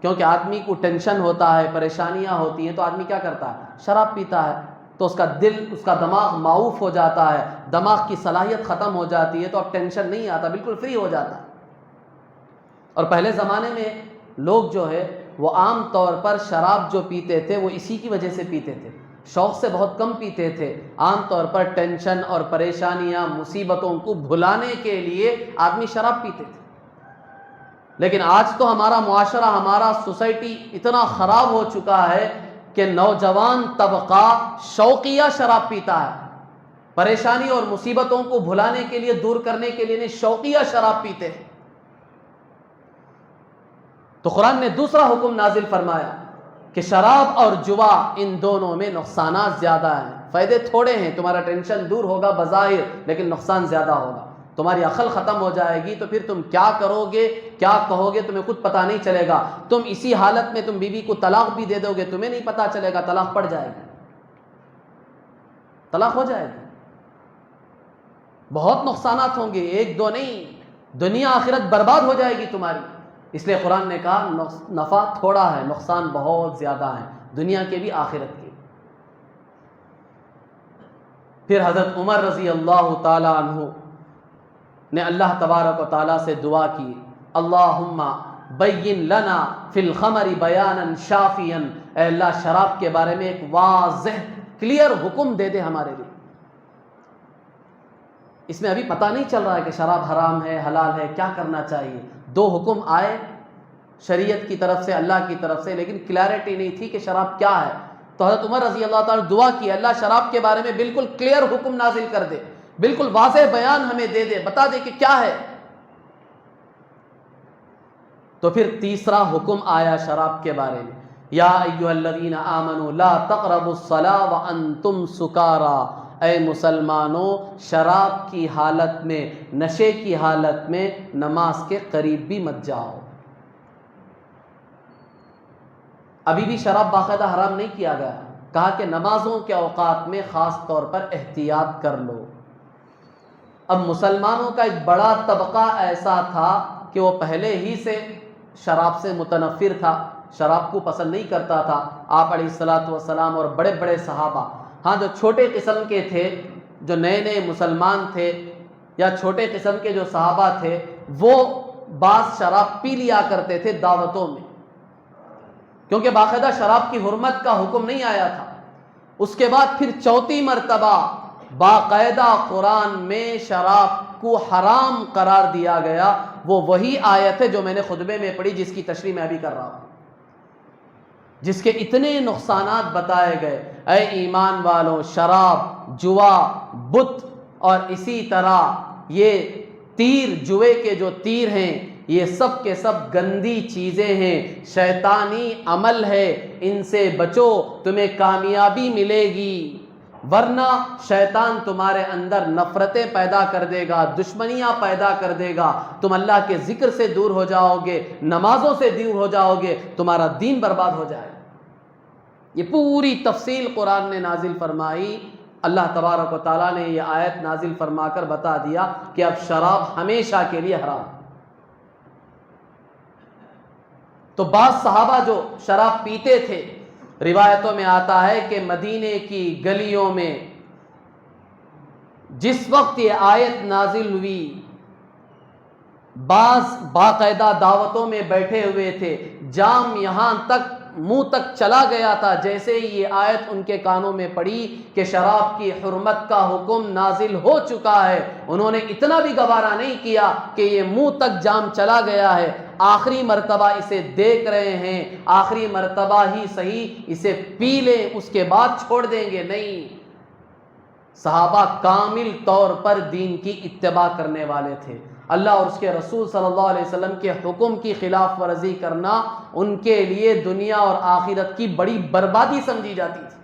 Speaker 1: کیونکہ آدمی کو ٹینشن ہوتا ہے، پریشانیاں ہوتی ہیں، تو آدمی کیا کرتا ہے؟ شراب پیتا ہے، تو اس کا دل، اس کا دماغ معوف ہو جاتا ہے، دماغ کی صلاحیت ختم ہو جاتی ہے، تو اب ٹینشن نہیں آتا، بالکل فری ہو جاتا ہے۔ اور پہلے زمانے میں لوگ جو ہے وہ عام طور پر شراب جو پیتے تھے وہ اسی کی وجہ سے پیتے تھے، شوق سے بہت کم پیتے تھے، عام طور پر ٹینشن اور پریشانیاں، مصیبتوں کو بھلانے کے لیے آدمی شراب پیتے تھے۔ لیکن آج تو ہمارا معاشرہ، ہمارا سوسائٹی اتنا خراب ہو چکا ہے کہ نوجوان طبقہ شوقیہ شراب پیتا ہے، پریشانی اور مصیبتوں کو بھلانے کے لیے، دور کرنے کے لیے شوقیہ شراب پیتے ہیں۔ تو قرآن نے دوسرا حکم نازل فرمایا کہ شراب اور جوا ان دونوں میں نقصانات زیادہ ہیں، فائدے تھوڑے ہیں، تمہارا ٹینشن دور ہوگا بظاہر لیکن نقصان زیادہ ہوگا، تمہاری عقل ختم ہو جائے گی، تو پھر تم کیا کرو گے، کیا کہو گے، تمہیں خود پتہ نہیں چلے گا، تم اسی حالت میں تم بیوی کو طلاق بھی دے دو گے، تمہیں نہیں پتہ چلے گا، طلاق پڑ جائے گی، طلاق ہو جائے گی، بہت نقصانات ہوں گے، ایک دو نہیں، دنیا آخرت برباد ہو جائے گی تمہاری۔ اس لیے قرآن نے کہا نفع تھوڑا ہے، نقصان بہت زیادہ ہے، دنیا کے بھی آخرت کے۔ پھر حضرت عمر رضی اللہ تعالی عنہ نے اللہ تبارک و تعالیٰ سے دعا کی، اللہم بین لنا فی الخمر بیانا شافیا، اے اللہ شراب کے بارے میں ایک واضح کلیئر حکم دے دے ہمارے لیے۔ اس میں ابھی پتہ نہیں چل رہا ہے کہ شراب حرام ہے، حلال ہے، کیا کرنا چاہیے۔ دو حکم آئے شریعت کی طرف سے، اللہ کی طرف سے، لیکن کلیئرٹی نہیں تھی کہ شراب کیا ہے۔ تو حضرت عمر رضی اللہ تعالیٰ نے دعا کی، اللہ شراب کے بارے میں بالکل کلیئر حکم نازل کر دے، بالکل واضح بیان ہمیں دے دے، بتا دے کہ کیا ہے۔ تو پھر تیسرا حکم آیا شراب کے بارے میں، یا ایھا الذین آمنوا لا تقربوا الصلاۃ وانتم سکارا، اے مسلمانوں شراب کی حالت میں، نشے کی حالت میں نماز کے قریب بھی مت جاؤ۔ ابھی بھی شراب باقاعدہ حرام نہیں کیا گیا، کہا کہ نمازوں کے اوقات میں خاص طور پر احتیاط کر لو۔ اب مسلمانوں کا ایک بڑا طبقہ ایسا تھا کہ وہ پہلے ہی سے شراب سے متنفر تھا، شراب کو پسند نہیں کرتا تھا۔ آپ علیہ الصلوۃ والسلام اور بڑے بڑے صحابہ، ہاں جو چھوٹے قسم کے تھے، جو نئے نئے مسلمان تھے، یا چھوٹے قسم کے جو صحابہ تھے، وہ بعض شراب پی لیا کرتے تھے دعوتوں میں، کیونکہ باقاعدہ شراب کی حرمت کا حکم نہیں آیا تھا۔ اس کے بعد پھر چوتھی مرتبہ باقاعدہ قرآن میں شراب کو حرام قرار دیا گیا، وہ وہی آیت ہے جو میں نے خطبے میں پڑھی، جس کی تشریح میں ابھی کر رہا ہوں، جس کے اتنے نقصانات بتائے گئے۔ اے ایمان والوں، شراب، جوا، بت اور اسی طرح یہ تیر، جوے کے جو تیر ہیں، یہ سب کے سب گندی چیزیں ہیں، شیطانی عمل ہے، ان سے بچو، تمہیں کامیابی ملے گی، ورنہ شیطان تمہارے اندر نفرتیں پیدا کر دے گا، دشمنیاں پیدا کر دے گا، تم اللہ کے ذکر سے دور ہو جاؤ گے، نمازوں سے دور ہو جاؤ گے، تمہارا دین برباد ہو جائے گا۔ یہ پوری تفصیل قرآن نے نازل فرمائی، اللہ تبارک و تعالیٰ نے یہ آیت نازل فرما کر بتا دیا کہ اب شراب ہمیشہ کے لیے حرام۔ تو بعض صحابہ جو شراب پیتے تھے، روایتوں میں آتا ہے کہ مدینے کی گلیوں میں جس وقت یہ آیت نازل ہوئی، بعض باقاعدہ دعوتوں میں بیٹھے ہوئے تھے، جام یہاں تک منہ تک چلا گیا تھا جیسے ہی یہ آیت ان کے کانوں میں پڑی کہ شراب کی حرمت کا حکم نازل ہو چکا ہے، انہوں نے اتنا بھی گوارا نہیں کیا کہ یہ منہ تک جام چلا گیا ہے، آخری مرتبہ اسے دیکھ رہے ہیں، آخری مرتبہ ہی صحیح اسے پی لیں، اس کے بعد چھوڑ دیں گے، نہیں۔ صحابہ کامل طور پر دین کی اتباع کرنے والے تھے، اللہ اور اس کے رسول صلی اللہ علیہ وسلم کے حکم کی خلاف ورزی کرنا ان کے لیے دنیا اور آخرت کی بڑی بربادی سمجھی جاتی تھی۔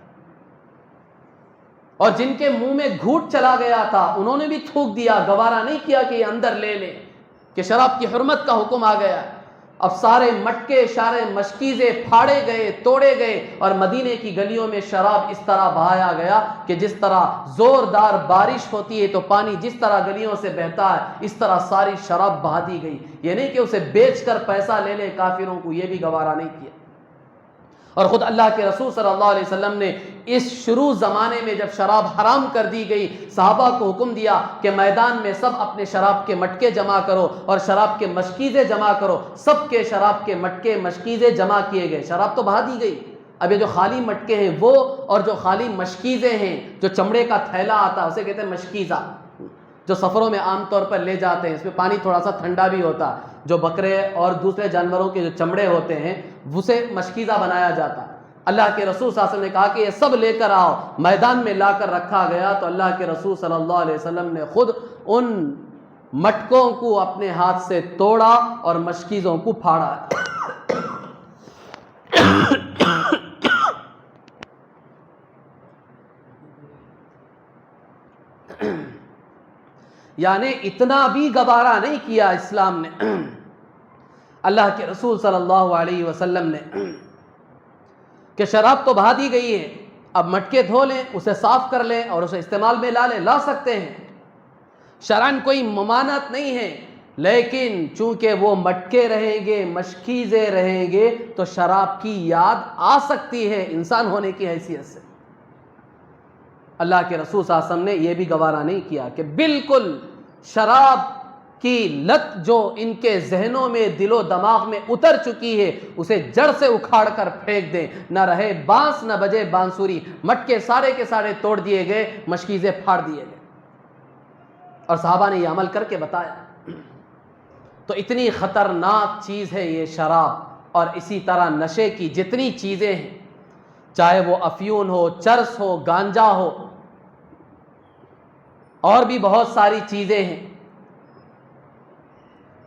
Speaker 1: اور جن کے منہ میں گھوٹ چلا گیا تھا انہوں نے بھی تھوک دیا، گوارا نہیں کیا کہ یہ اندر لے لیں، کہ شراب کی حرمت کا حکم آ گیا۔ اب سارے مٹکے سارے مشکیزے پھاڑے گئے، توڑے گئے، اور مدینے کی گلیوں میں شراب اس طرح بہایا گیا کہ جس طرح زوردار بارش ہوتی ہے تو پانی جس طرح گلیوں سے بہتا ہے، اس طرح ساری شراب بہا دی گئی۔ یہ نہیں کہ اسے بیچ کر پیسہ لے لے کافروں کو، یہ بھی گوارا نہیں کیا۔ اور خود اللہ کے رسول صلی اللہ علیہ وسلم نے اس شروع زمانے میں جب شراب حرام کر دی گئی، صحابہ کو حکم دیا کہ میدان میں سب اپنے شراب کے مٹکے جمع کرو اور شراب کے مشکیزیں جمع کرو۔ سب کے شراب کے مٹکے مشکیزیں جمع کیے گئے، شراب تو بہا دی گئی۔ اب یہ جو خالی مٹکے ہیں وہ اور جو خالی مشکیزیں ہیں، جو چمڑے کا تھیلا آتا ہے اسے کہتے ہیں مشکیزہ، جو سفروں میں عام طور پر لے جاتے ہیں، اس میں پانی تھوڑا سا ٹھنڈا بھی ہوتا ہے، جو بکرے اور دوسرے جانوروں کے جو چمڑے ہوتے ہیں اسے مشکیزہ بنایا جاتا ہے۔ اللہ کے رسول صلی اللہ علیہ وسلم نے کہا کہ یہ سب لے کر آؤ، میدان میں لا کر رکھا گیا تو اللہ کے رسول صلی اللہ علیہ وسلم نے خود ان مٹکوں کو اپنے ہاتھ سے توڑا اور مشکیزوں کو پھاڑا۔ یعنی اتنا بھی گوارا نہیں کیا اسلام نے، اللہ کے رسول صلی اللہ علیہ وسلم نے، کہ شراب تو بہا دی گئی ہے، اب مٹکے دھو لیں، اسے صاف کر لیں اور اسے استعمال میں لا لیں، لا سکتے ہیں، شرعاً کوئی ممانعت نہیں ہے، لیکن چونکہ وہ مٹکے رہیں گے، مشکیزیں رہیں گے تو شراب کی یاد آ سکتی ہے انسان ہونے کی حیثیت سے۔ اللہ کے رسول صلی اللہ علیہ وسلم نے یہ بھی گوارا نہیں کیا کہ بالکل شراب کی لت جو ان کے ذہنوں میں دل و دماغ میں اتر چکی ہے اسے جڑ سے اکھاڑ کر پھینک دیں، نہ رہے بانس نہ بجے بانسری۔ مٹکے سارے کے سارے توڑ دیے گئے، مشکیزیں پھاڑ دیے گئے، اور صحابہ نے یہ عمل کر کے بتایا۔ تو اتنی خطرناک چیز ہے یہ شراب، اور اسی طرح نشے کی جتنی چیزیں ہیں، چاہے وہ افیون ہو، چرس ہو، گانجا ہو، اور بھی بہت ساری چیزیں ہیں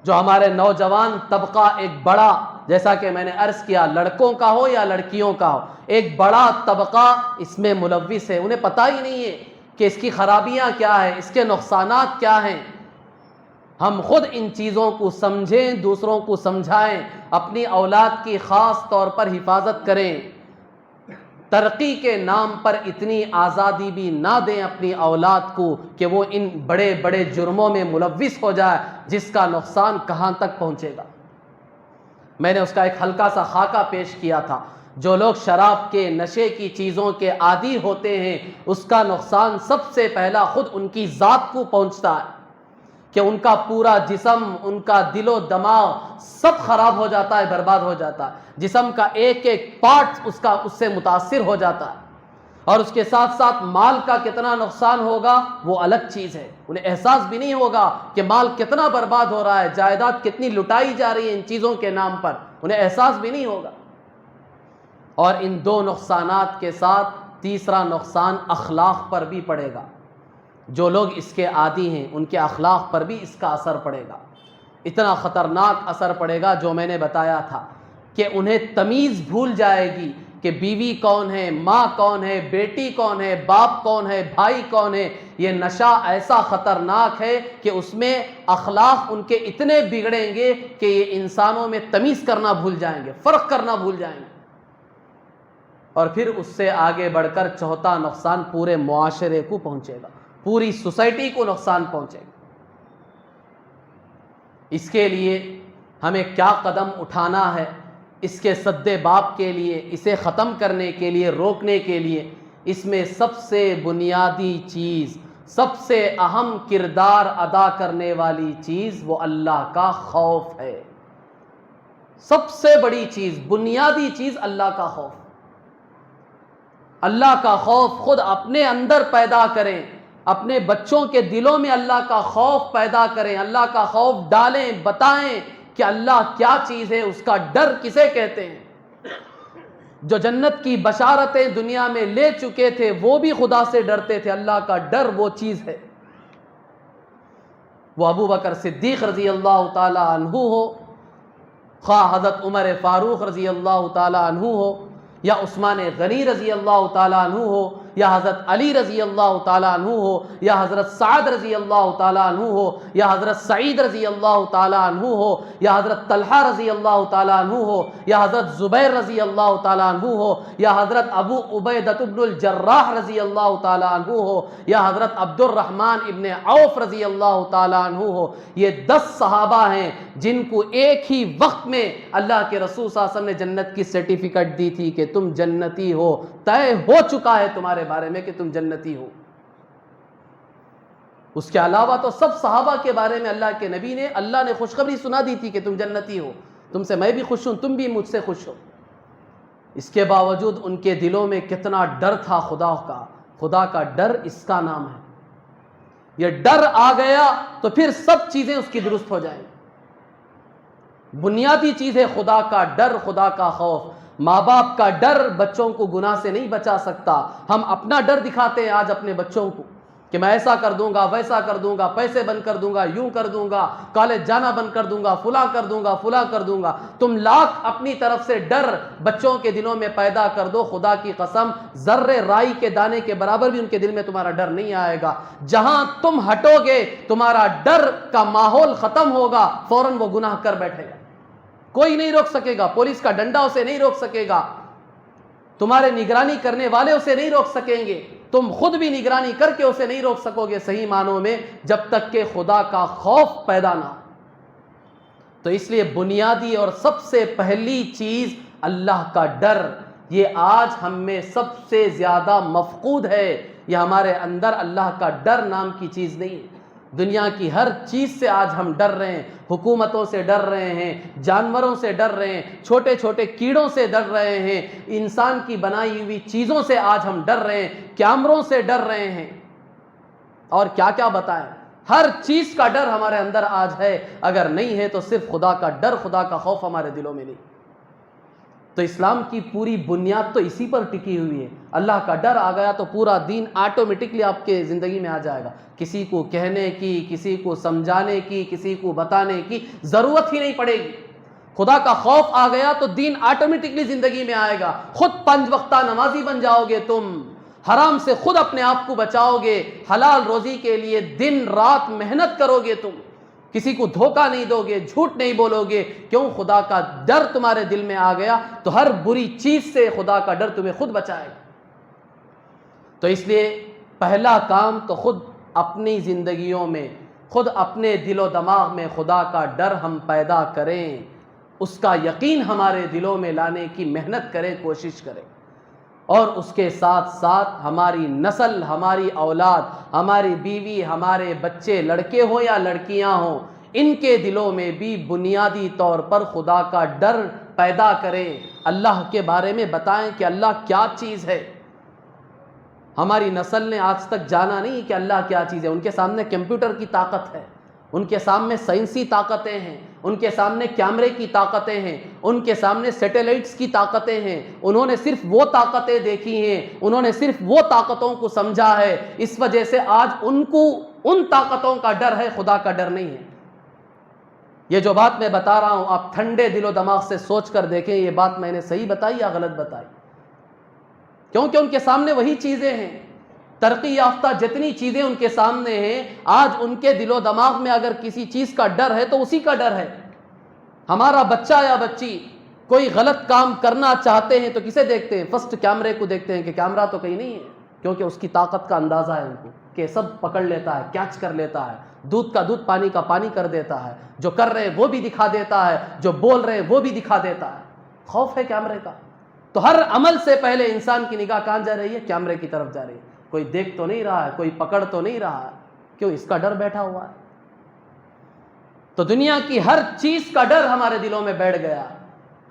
Speaker 1: جو ہمارے نوجوان طبقہ ایک بڑا، جیسا کہ میں نے عرض کیا، لڑکوں کا ہو یا لڑکیوں کا ہو، ایک بڑا طبقہ اس میں ملوث ہے۔ انہیں پتہ ہی نہیں ہے کہ اس کی خرابیاں کیا ہیں، اس کے نقصانات کیا ہیں۔ ہم خود ان چیزوں کو سمجھیں، دوسروں کو سمجھائیں، اپنی اولاد کی خاص طور پر حفاظت کریں۔ ترقی کے نام پر اتنی آزادی بھی نہ دیں اپنی اولاد کو کہ وہ ان بڑے بڑے جرموں میں ملوث ہو جائے، جس کا نقصان کہاں تک پہنچے گا۔ میں نے اس کا ایک ہلکا سا خاکہ پیش کیا تھا۔ جو لوگ شراب کے، نشے کی چیزوں کے عادی ہوتے ہیں، اس کا نقصان سب سے پہلا خود ان کی ذات کو پہنچتا ہے، کہ ان کا پورا جسم، ان کا دل و دماغ سب خراب ہو جاتا ہے، برباد ہو جاتا ہے۔ جسم کا ایک ایک پارٹ اس سے متاثر ہو جاتا ہے، اور اس کے ساتھ ساتھ مال کا کتنا نقصان ہوگا وہ الگ چیز ہے۔ انہیں احساس بھی نہیں ہوگا کہ مال کتنا برباد ہو رہا ہے، جائیداد کتنی لٹائی جا رہی ہے ان چیزوں کے نام پر، انہیں احساس بھی نہیں ہوگا۔ اور ان دو نقصانات کے ساتھ تیسرا نقصان اخلاق پر بھی پڑے گا۔ جو لوگ اس کے عادی ہیں ان کے اخلاق پر بھی اس کا اثر پڑے گا، اتنا خطرناک اثر پڑے گا جو میں نے بتایا تھا، کہ انہیں تمیز بھول جائے گی کہ بیوی کون ہے، ماں کون ہے، بیٹی کون ہے، باپ کون ہے، بھائی کون ہے۔ یہ نشہ ایسا خطرناک ہے کہ اس میں اخلاق ان کے اتنے بگڑیں گے کہ یہ انسانوں میں تمیز کرنا بھول جائیں گے، فرق کرنا بھول جائیں گے، اور پھر اس سے آگے بڑھ کر چوتھا نقصان پورے معاشرے کو پہنچے گا، پوری سوسائٹی کو نقصان پہنچے گا۔ اس کے لیے ہمیں کیا قدم اٹھانا ہے، اس کے سد باب کے لیے، اسے ختم کرنے کے لیے، روکنے کے لیے، اس میں سب سے بنیادی چیز، سب سے اہم کردار ادا کرنے والی چیز وہ اللہ کا خوف ہے۔ سب سے بڑی چیز، بنیادی چیز اللہ کا خوف۔ اللہ کا خوف خود اپنے اندر پیدا کریں، اپنے بچوں کے دلوں میں اللہ کا خوف پیدا کریں، اللہ کا خوف ڈالیں، بتائیں کہ اللہ کیا چیز ہے، اس کا ڈر کسے کہتے ہیں۔ جو جنت کی بشارتیں دنیا میں لے چکے تھے وہ بھی خدا سے ڈرتے تھے، اللہ کا ڈر وہ چیز ہے۔ وہ ابو بکر صدیق رضی اللہ تعالی عنہ ہو، خواہ حضرت عمر فاروق رضی اللہ تعالی عنہ ہو، یا عثمان غنی رضی اللہ تعالی عنہ ہو، یا حضرت علی رضی اللہ تعالیٰ عنہ ہو یا حضرت سعد رضی اللہ تعالیٰ عنہ ہو یا حضرت سعید رضی اللہ تعالیٰ عنہ ہو یا حضرت طلحہ رضی اللہ تعالیٰ عنہ ہو یا حضرت زبیر رضی اللہ تعالیٰ عنہ ہو یا حضرت ابو عبیدہ بن الجراح رضی اللہ تعالیٰ عنہ ہو یا حضرت عبد الرحمن ابن عوف رضی اللہ تعالیٰ عنہ ہو، یہ 10 صحابہ ہیں جن کو ایک ہی وقت میں اللہ کے رسول صلی اللہ علیہ وسلم نے جنت کی سرٹیفکیٹ دی تھی کہ تم جنتی ہو، طے ہو چکا ہے تمہارے بارے میں کہ تم جنتی ہو۔ اس کے علاوہ تو سب صحابہ کے بارے میں اللہ نے خوشخبری سنا دی تھی کہ تم جنتی ہو، تم سے میں بھی خوش ہوں، تم بھی مجھ سے خوش ہو۔ اس کے باوجود ان کے دلوں میں کتنا ڈر تھا خدا کا ڈر اس کا نام ہے۔ یہ ڈر آ گیا تو پھر سب چیزیں اس کی درست ہو جائیں۔ بنیادی چیز ہے خدا کا ڈر، خدا کا خوف۔ ماں باپ کا ڈر بچوں کو گناہ سے نہیں بچا سکتا۔ ہم اپنا ڈر دکھاتے ہیں آج اپنے بچوں کو کہ میں ایسا کر دوں گا، ویسا کر دوں گا، پیسے بند کر دوں گا، یوں کر دوں گا، کالج جانا بند کر دوں گا، فلاں کر دوں گا، فلاں کر دوں گا۔ تم لاکھ اپنی طرف سے ڈر بچوں کے دلوں میں پیدا کر دو، خدا کی قسم ذرے رائی کے دانے کے برابر بھی ان کے دل میں تمہارا ڈر نہیں آئے گا۔ جہاں تم ہٹو گے تمہارا ڈر کا ماحول ختم ہوگا، فوراً وہ گناہ کر بیٹھے گا۔ کوئی نہیں روک سکے گا، پولیس کا ڈنڈا اسے نہیں روک سکے گا، تمہارے نگرانی کرنے والے اسے نہیں روک سکیں گے، تم خود بھی نگرانی کر کے اسے نہیں روک سکو گے صحیح معنوں میں، جب تک کہ خدا کا خوف پیدا نہ ہو۔ تو اس لیے بنیادی اور سب سے پہلی چیز اللہ کا ڈر، یہ آج ہم میں سب سے زیادہ مفقود ہے۔ یہ ہمارے اندر اللہ کا ڈر نام کی چیز نہیں ہے۔ دنیا کی ہر چیز سے آج ہم ڈر رہے ہیں، حکومتوں سے ڈر رہے ہیں، جانوروں سے ڈر رہے ہیں، چھوٹے چھوٹے کیڑوں سے ڈر رہے ہیں، انسان کی بنائی ہوئی چیزوں سے آج ہم ڈر رہے ہیں، کیمروں سے ڈر رہے ہیں، اور کیا کیا بتائیں۔ ہر چیز کا ڈر ہمارے اندر آج ہے، اگر نہیں ہے تو صرف خدا کا ڈر، خدا کا خوف ہمارے دلوں میں نہیں۔ تو اسلام کی پوری بنیاد تو اسی پر ٹکی ہوئی ہے۔ اللہ کا ڈر آ گیا تو پورا دین آٹومیٹکلی آپ کے زندگی میں آ جائے گا، کسی کو کہنے کی، کسی کو سمجھانے کی، کسی کو بتانے کی ضرورت ہی نہیں پڑے گی۔ خدا کا خوف آ گیا تو دین آٹومیٹکلی زندگی میں آئے گا، خود 5 وقتہ نمازی بن جاؤ گے، تم حرام سے خود اپنے آپ کو بچاؤ گے، حلال روزی کے لیے دن رات محنت کرو گے، تم کسی کو دھوکہ نہیں دو گے، جھوٹ نہیں بولو گے۔ کیوں؟ خدا کا ڈر تمہارے دل میں آ گیا تو ہر بری چیز سے خدا کا ڈر تمہیں خود بچائے گا۔ تو اس لیے پہلا کام تو خود اپنی زندگیوں میں، خود اپنے دل و دماغ میں خدا کا ڈر ہم پیدا کریں، اس کا یقین ہمارے دلوں میں لانے کی محنت کریں، کوشش کریں، اور اس کے ساتھ ساتھ ہماری نسل، ہماری اولاد، ہماری بیوی، ہمارے بچے، لڑکے ہوں یا لڑکیاں ہوں، ان کے دلوں میں بھی بنیادی طور پر خدا کا ڈر پیدا کریں، اللہ کے بارے میں بتائیں کہ اللہ کیا چیز ہے۔ ہماری نسل نے آج تک جانا نہیں کہ اللہ کیا چیز ہے۔ ان کے سامنے کمپیوٹر کی طاقت ہے، ان کے سامنے سائنسی طاقتیں ہیں، ان کے سامنے کیمرے کی طاقتیں ہیں، ان کے سامنے سیٹلائٹس کی طاقتیں ہیں۔ انہوں نے صرف وہ طاقتیں دیکھی ہیں، انہوں نے صرف وہ طاقتوں کو سمجھا ہے، اس وجہ سے آج ان کو ان طاقتوں کا ڈر ہے، خدا کا ڈر نہیں ہے۔ یہ جو بات میں بتا رہا ہوں آپ ٹھنڈے دل و دماغ سے سوچ کر دیکھیں، یہ بات میں نے صحیح بتائی یا غلط بتائی؟ کیونکہ ان کے سامنے وہی چیزیں ہیں، ترقی یافتہ جتنی چیزیں ان کے سامنے ہیں، آج ان کے دل و دماغ میں اگر کسی چیز کا ڈر ہے تو اسی کا ڈر ہے۔ ہمارا بچہ یا بچی کوئی غلط کام کرنا چاہتے ہیں تو کسے دیکھتے ہیں؟ فرسٹ کیمرے کو دیکھتے ہیں کہ کیمرہ تو کہیں نہیں ہے، کیونکہ اس کی طاقت کا اندازہ ہے ان کو کہ سب پکڑ لیتا ہے، کیچ کر لیتا ہے، دودھ کا دودھ، پانی کا پانی کر دیتا ہے، جو کر رہے ہیں وہ بھی دکھا دیتا ہے، جو بول رہے ہیں وہ بھی دکھا دیتا ہے۔ خوف ہے کیمرے کا۔ تو ہر عمل سے پہلے انسان کی نگاہ کہاں جا رہی ہے؟ کیمرے کی طرف جا رہی ہے۔ کوئی دیکھ تو نہیں رہا ہے، کوئی پکڑ تو نہیں رہا ہے، کیوں؟ اس کا ڈر بیٹھا ہوا ہے۔ تو دنیا کی ہر چیز کا ڈر ہمارے دلوں میں بیٹھ گیا۔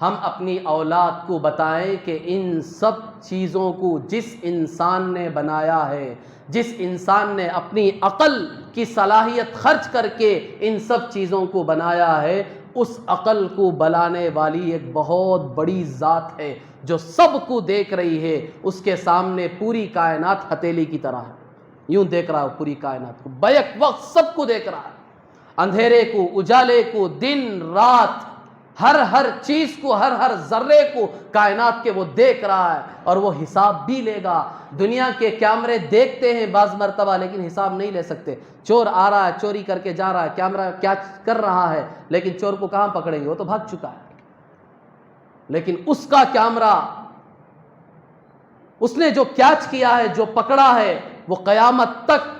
Speaker 1: ہم اپنی اولاد کو بتائیں کہ ان سب چیزوں کو جس انسان نے بنایا ہے، جس انسان نے اپنی عقل کی صلاحیت خرچ کر کے ان سب چیزوں کو بنایا ہے، اس عقل کو بلانے والی ایک بہت بڑی ذات ہے جو سب کو دیکھ رہی ہے۔ اس کے سامنے پوری کائنات ہتھیلی کی طرح ہے، یوں دیکھ رہا ہے پوری کائنات کو، بیک وقت سب کو دیکھ رہا ہے، اندھیرے کو، اجالے کو، دن رات، ہر چیز کو، ہر ذرے کو کائنات کے وہ دیکھ رہا ہے اور وہ حساب بھی لے گا۔ دنیا کے کیمرے دیکھتے ہیں بعض مرتبہ لیکن حساب نہیں لے سکتے۔ چور آ رہا ہے، چوری کر کے جا رہا ہے، کیمرہ کیا کر رہا ہے، لیکن چور کو کہاں پکڑیں گے، وہ تو بھاگ چکا ہے۔ لیکن اس کا کیمرہ، اس نے جو کیچ کیا ہے، جو پکڑا ہے، وہ قیامت تک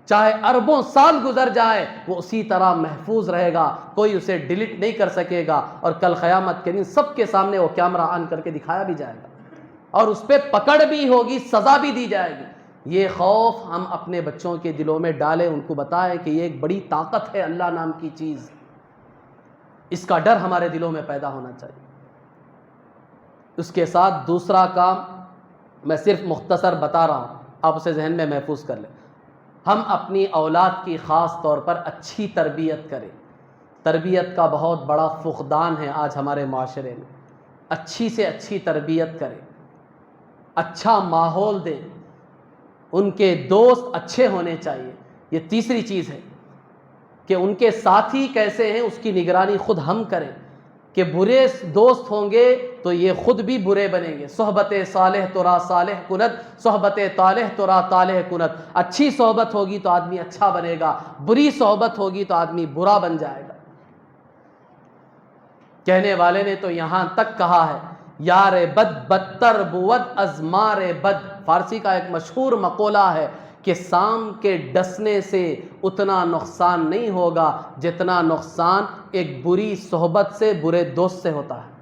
Speaker 1: چاہے اربوں سال گزر جائے وہ اسی طرح محفوظ رہے گا، کوئی اسے ڈیلیٹ نہیں کر سکے گا، اور کل قیامت کے دن سب کے سامنے وہ کیمرہ آن کر کے دکھایا بھی جائے گا اور اس پہ پکڑ بھی ہوگی، سزا بھی دی جائے گی۔ یہ خوف ہم اپنے بچوں کے دلوں میں ڈالیں، ان کو بتائیں کہ یہ ایک بڑی طاقت ہے اللہ نام کی چیز، اس کا ڈر ہمارے دلوں میں پیدا ہونا چاہیے۔ اس کے ساتھ دوسرا کام میں صرف مختصر بتا رہا ہوں، آپ اسے ذہن میں محفوظ کر لیں۔ ہم اپنی اولاد کی خاص طور پر اچھی تربیت کریں۔ تربیت کا بہت بڑا فقدان ہے آج ہمارے معاشرے میں۔ اچھی سے اچھی تربیت کریں، اچھا ماحول دیں، ان کے دوست اچھے ہونے چاہیے۔ یہ تیسری چیز ہے کہ ان کے ساتھی کیسے ہیں اس کی نگرانی خود ہم کریں، کہ برے دوست ہوں گے تو یہ خود بھی برے بنیں گے۔ صحبت صالح ترا صالح کند، صحبت طالح ترا طالح کند۔ اچھی صحبت ہوگی تو آدمی اچھا بنے گا، بری صحبت ہوگی تو آدمی برا بن جائے گا۔ کہنے والے نے تو یہاں تک کہا ہے، یار بد بدتر بود از مار بد۔ فارسی کا ایک مشہور مقولہ ہے کہ سام کے ڈسنے سے اتنا نقصان نہیں ہوگا جتنا نقصان ایک بری صحبت سے، برے دوست سے ہوتا ہے۔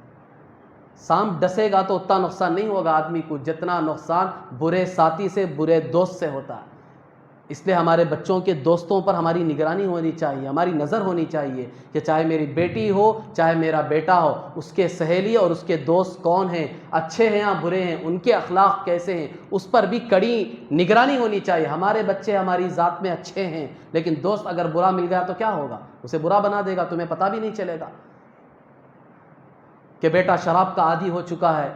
Speaker 1: سام ڈسے گا تو اتنا نقصان نہیں ہوگا آدمی کو جتنا نقصان برے ساتھی سے، برے دوست سے ہوتا ہے۔ اس لیے ہمارے بچوں کے دوستوں پر ہماری نگرانی ہونی چاہیے، ہماری نظر ہونی چاہیے کہ چاہے میری بیٹی ہو، چاہے میرا بیٹا ہو، اس کے سہیلی اور اس کے دوست کون ہیں، اچھے ہیں یا برے ہیں، ان کے اخلاق کیسے ہیں، اس پر بھی کڑی نگرانی ہونی چاہیے۔ ہمارے بچے ہماری ذات میں اچھے ہیں لیکن دوست اگر برا مل گیا تو کیا ہوگا، اسے برا بنا دے گا، تمہیں پتہ بھی نہیں چلے گا کہ بیٹا شراب کا عادی ہو چکا ہے،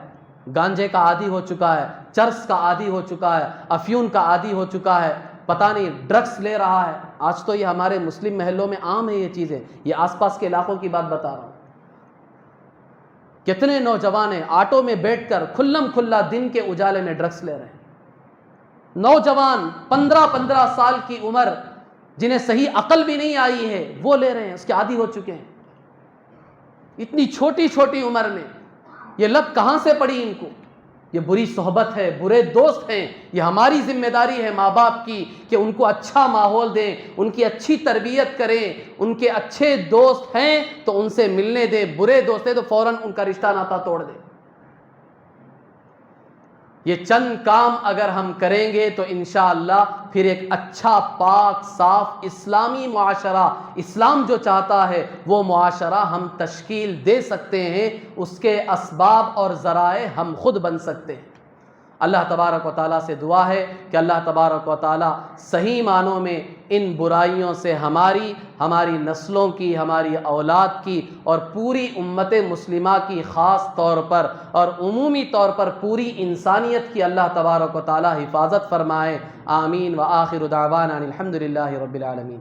Speaker 1: گانجے کا عادی ہو چکا ہے، چرس کا عادی ہو چکا ہے، افیون کا عادی ہو چکا ہے، پتہ نہیں ڈرگس لے رہا ہے۔ آج تو یہ ہمارے مسلم محلوں میں عام ہے یہ چیزیں، یہ آس پاس کے علاقوں کی بات بتا رہا ہوں۔ کتنے نوجوان ہیں آٹو میں بیٹھ کر کھلم کھلا دن کے اجالے میں ڈرگس لے رہے ہیں۔ نوجوان 15 سال کی عمر جنہیں صحیح عقل بھی نہیں آئی ہے وہ لے رہے ہیں، اس کے عادی ہو چکے ہیں۔ اتنی چھوٹی عمر میں یہ لت کہاں سے پڑی ان کو؟ یہ بری صحبت ہے، برے دوست ہیں۔ یہ ہماری ذمہ داری ہے ماں باپ کی کہ ان کو اچھا ماحول دیں، ان کی اچھی تربیت کریں۔ ان کے اچھے دوست ہیں تو ان سے ملنے دیں، برے دوست ہیں تو فوراً ان کا رشتہ ناتا توڑ دیں۔ یہ چند کام اگر ہم کریں گے تو انشاءاللہ پھر ایک اچھا پاک صاف اسلامی معاشرہ، اسلام جو چاہتا ہے وہ معاشرہ ہم تشکیل دے سکتے ہیں۔ اس کے اسباب اور ذرائع ہم خود بن سکتے ہیں۔ اللہ تبارک و تعالیٰ سے دعا ہے کہ اللہ تبارک و تعالیٰ صحیح معنوں میں ان برائیوں سے ہماری نسلوں کی، ہماری اولاد کی اور پوری امت مسلمہ کی خاص طور پر اور عمومی طور پر پوری انسانیت کی اللہ تبارک و تعالیٰ حفاظت فرمائے۔ آمین۔ وآخر دعوانا الحمدللہ رب العالمین۔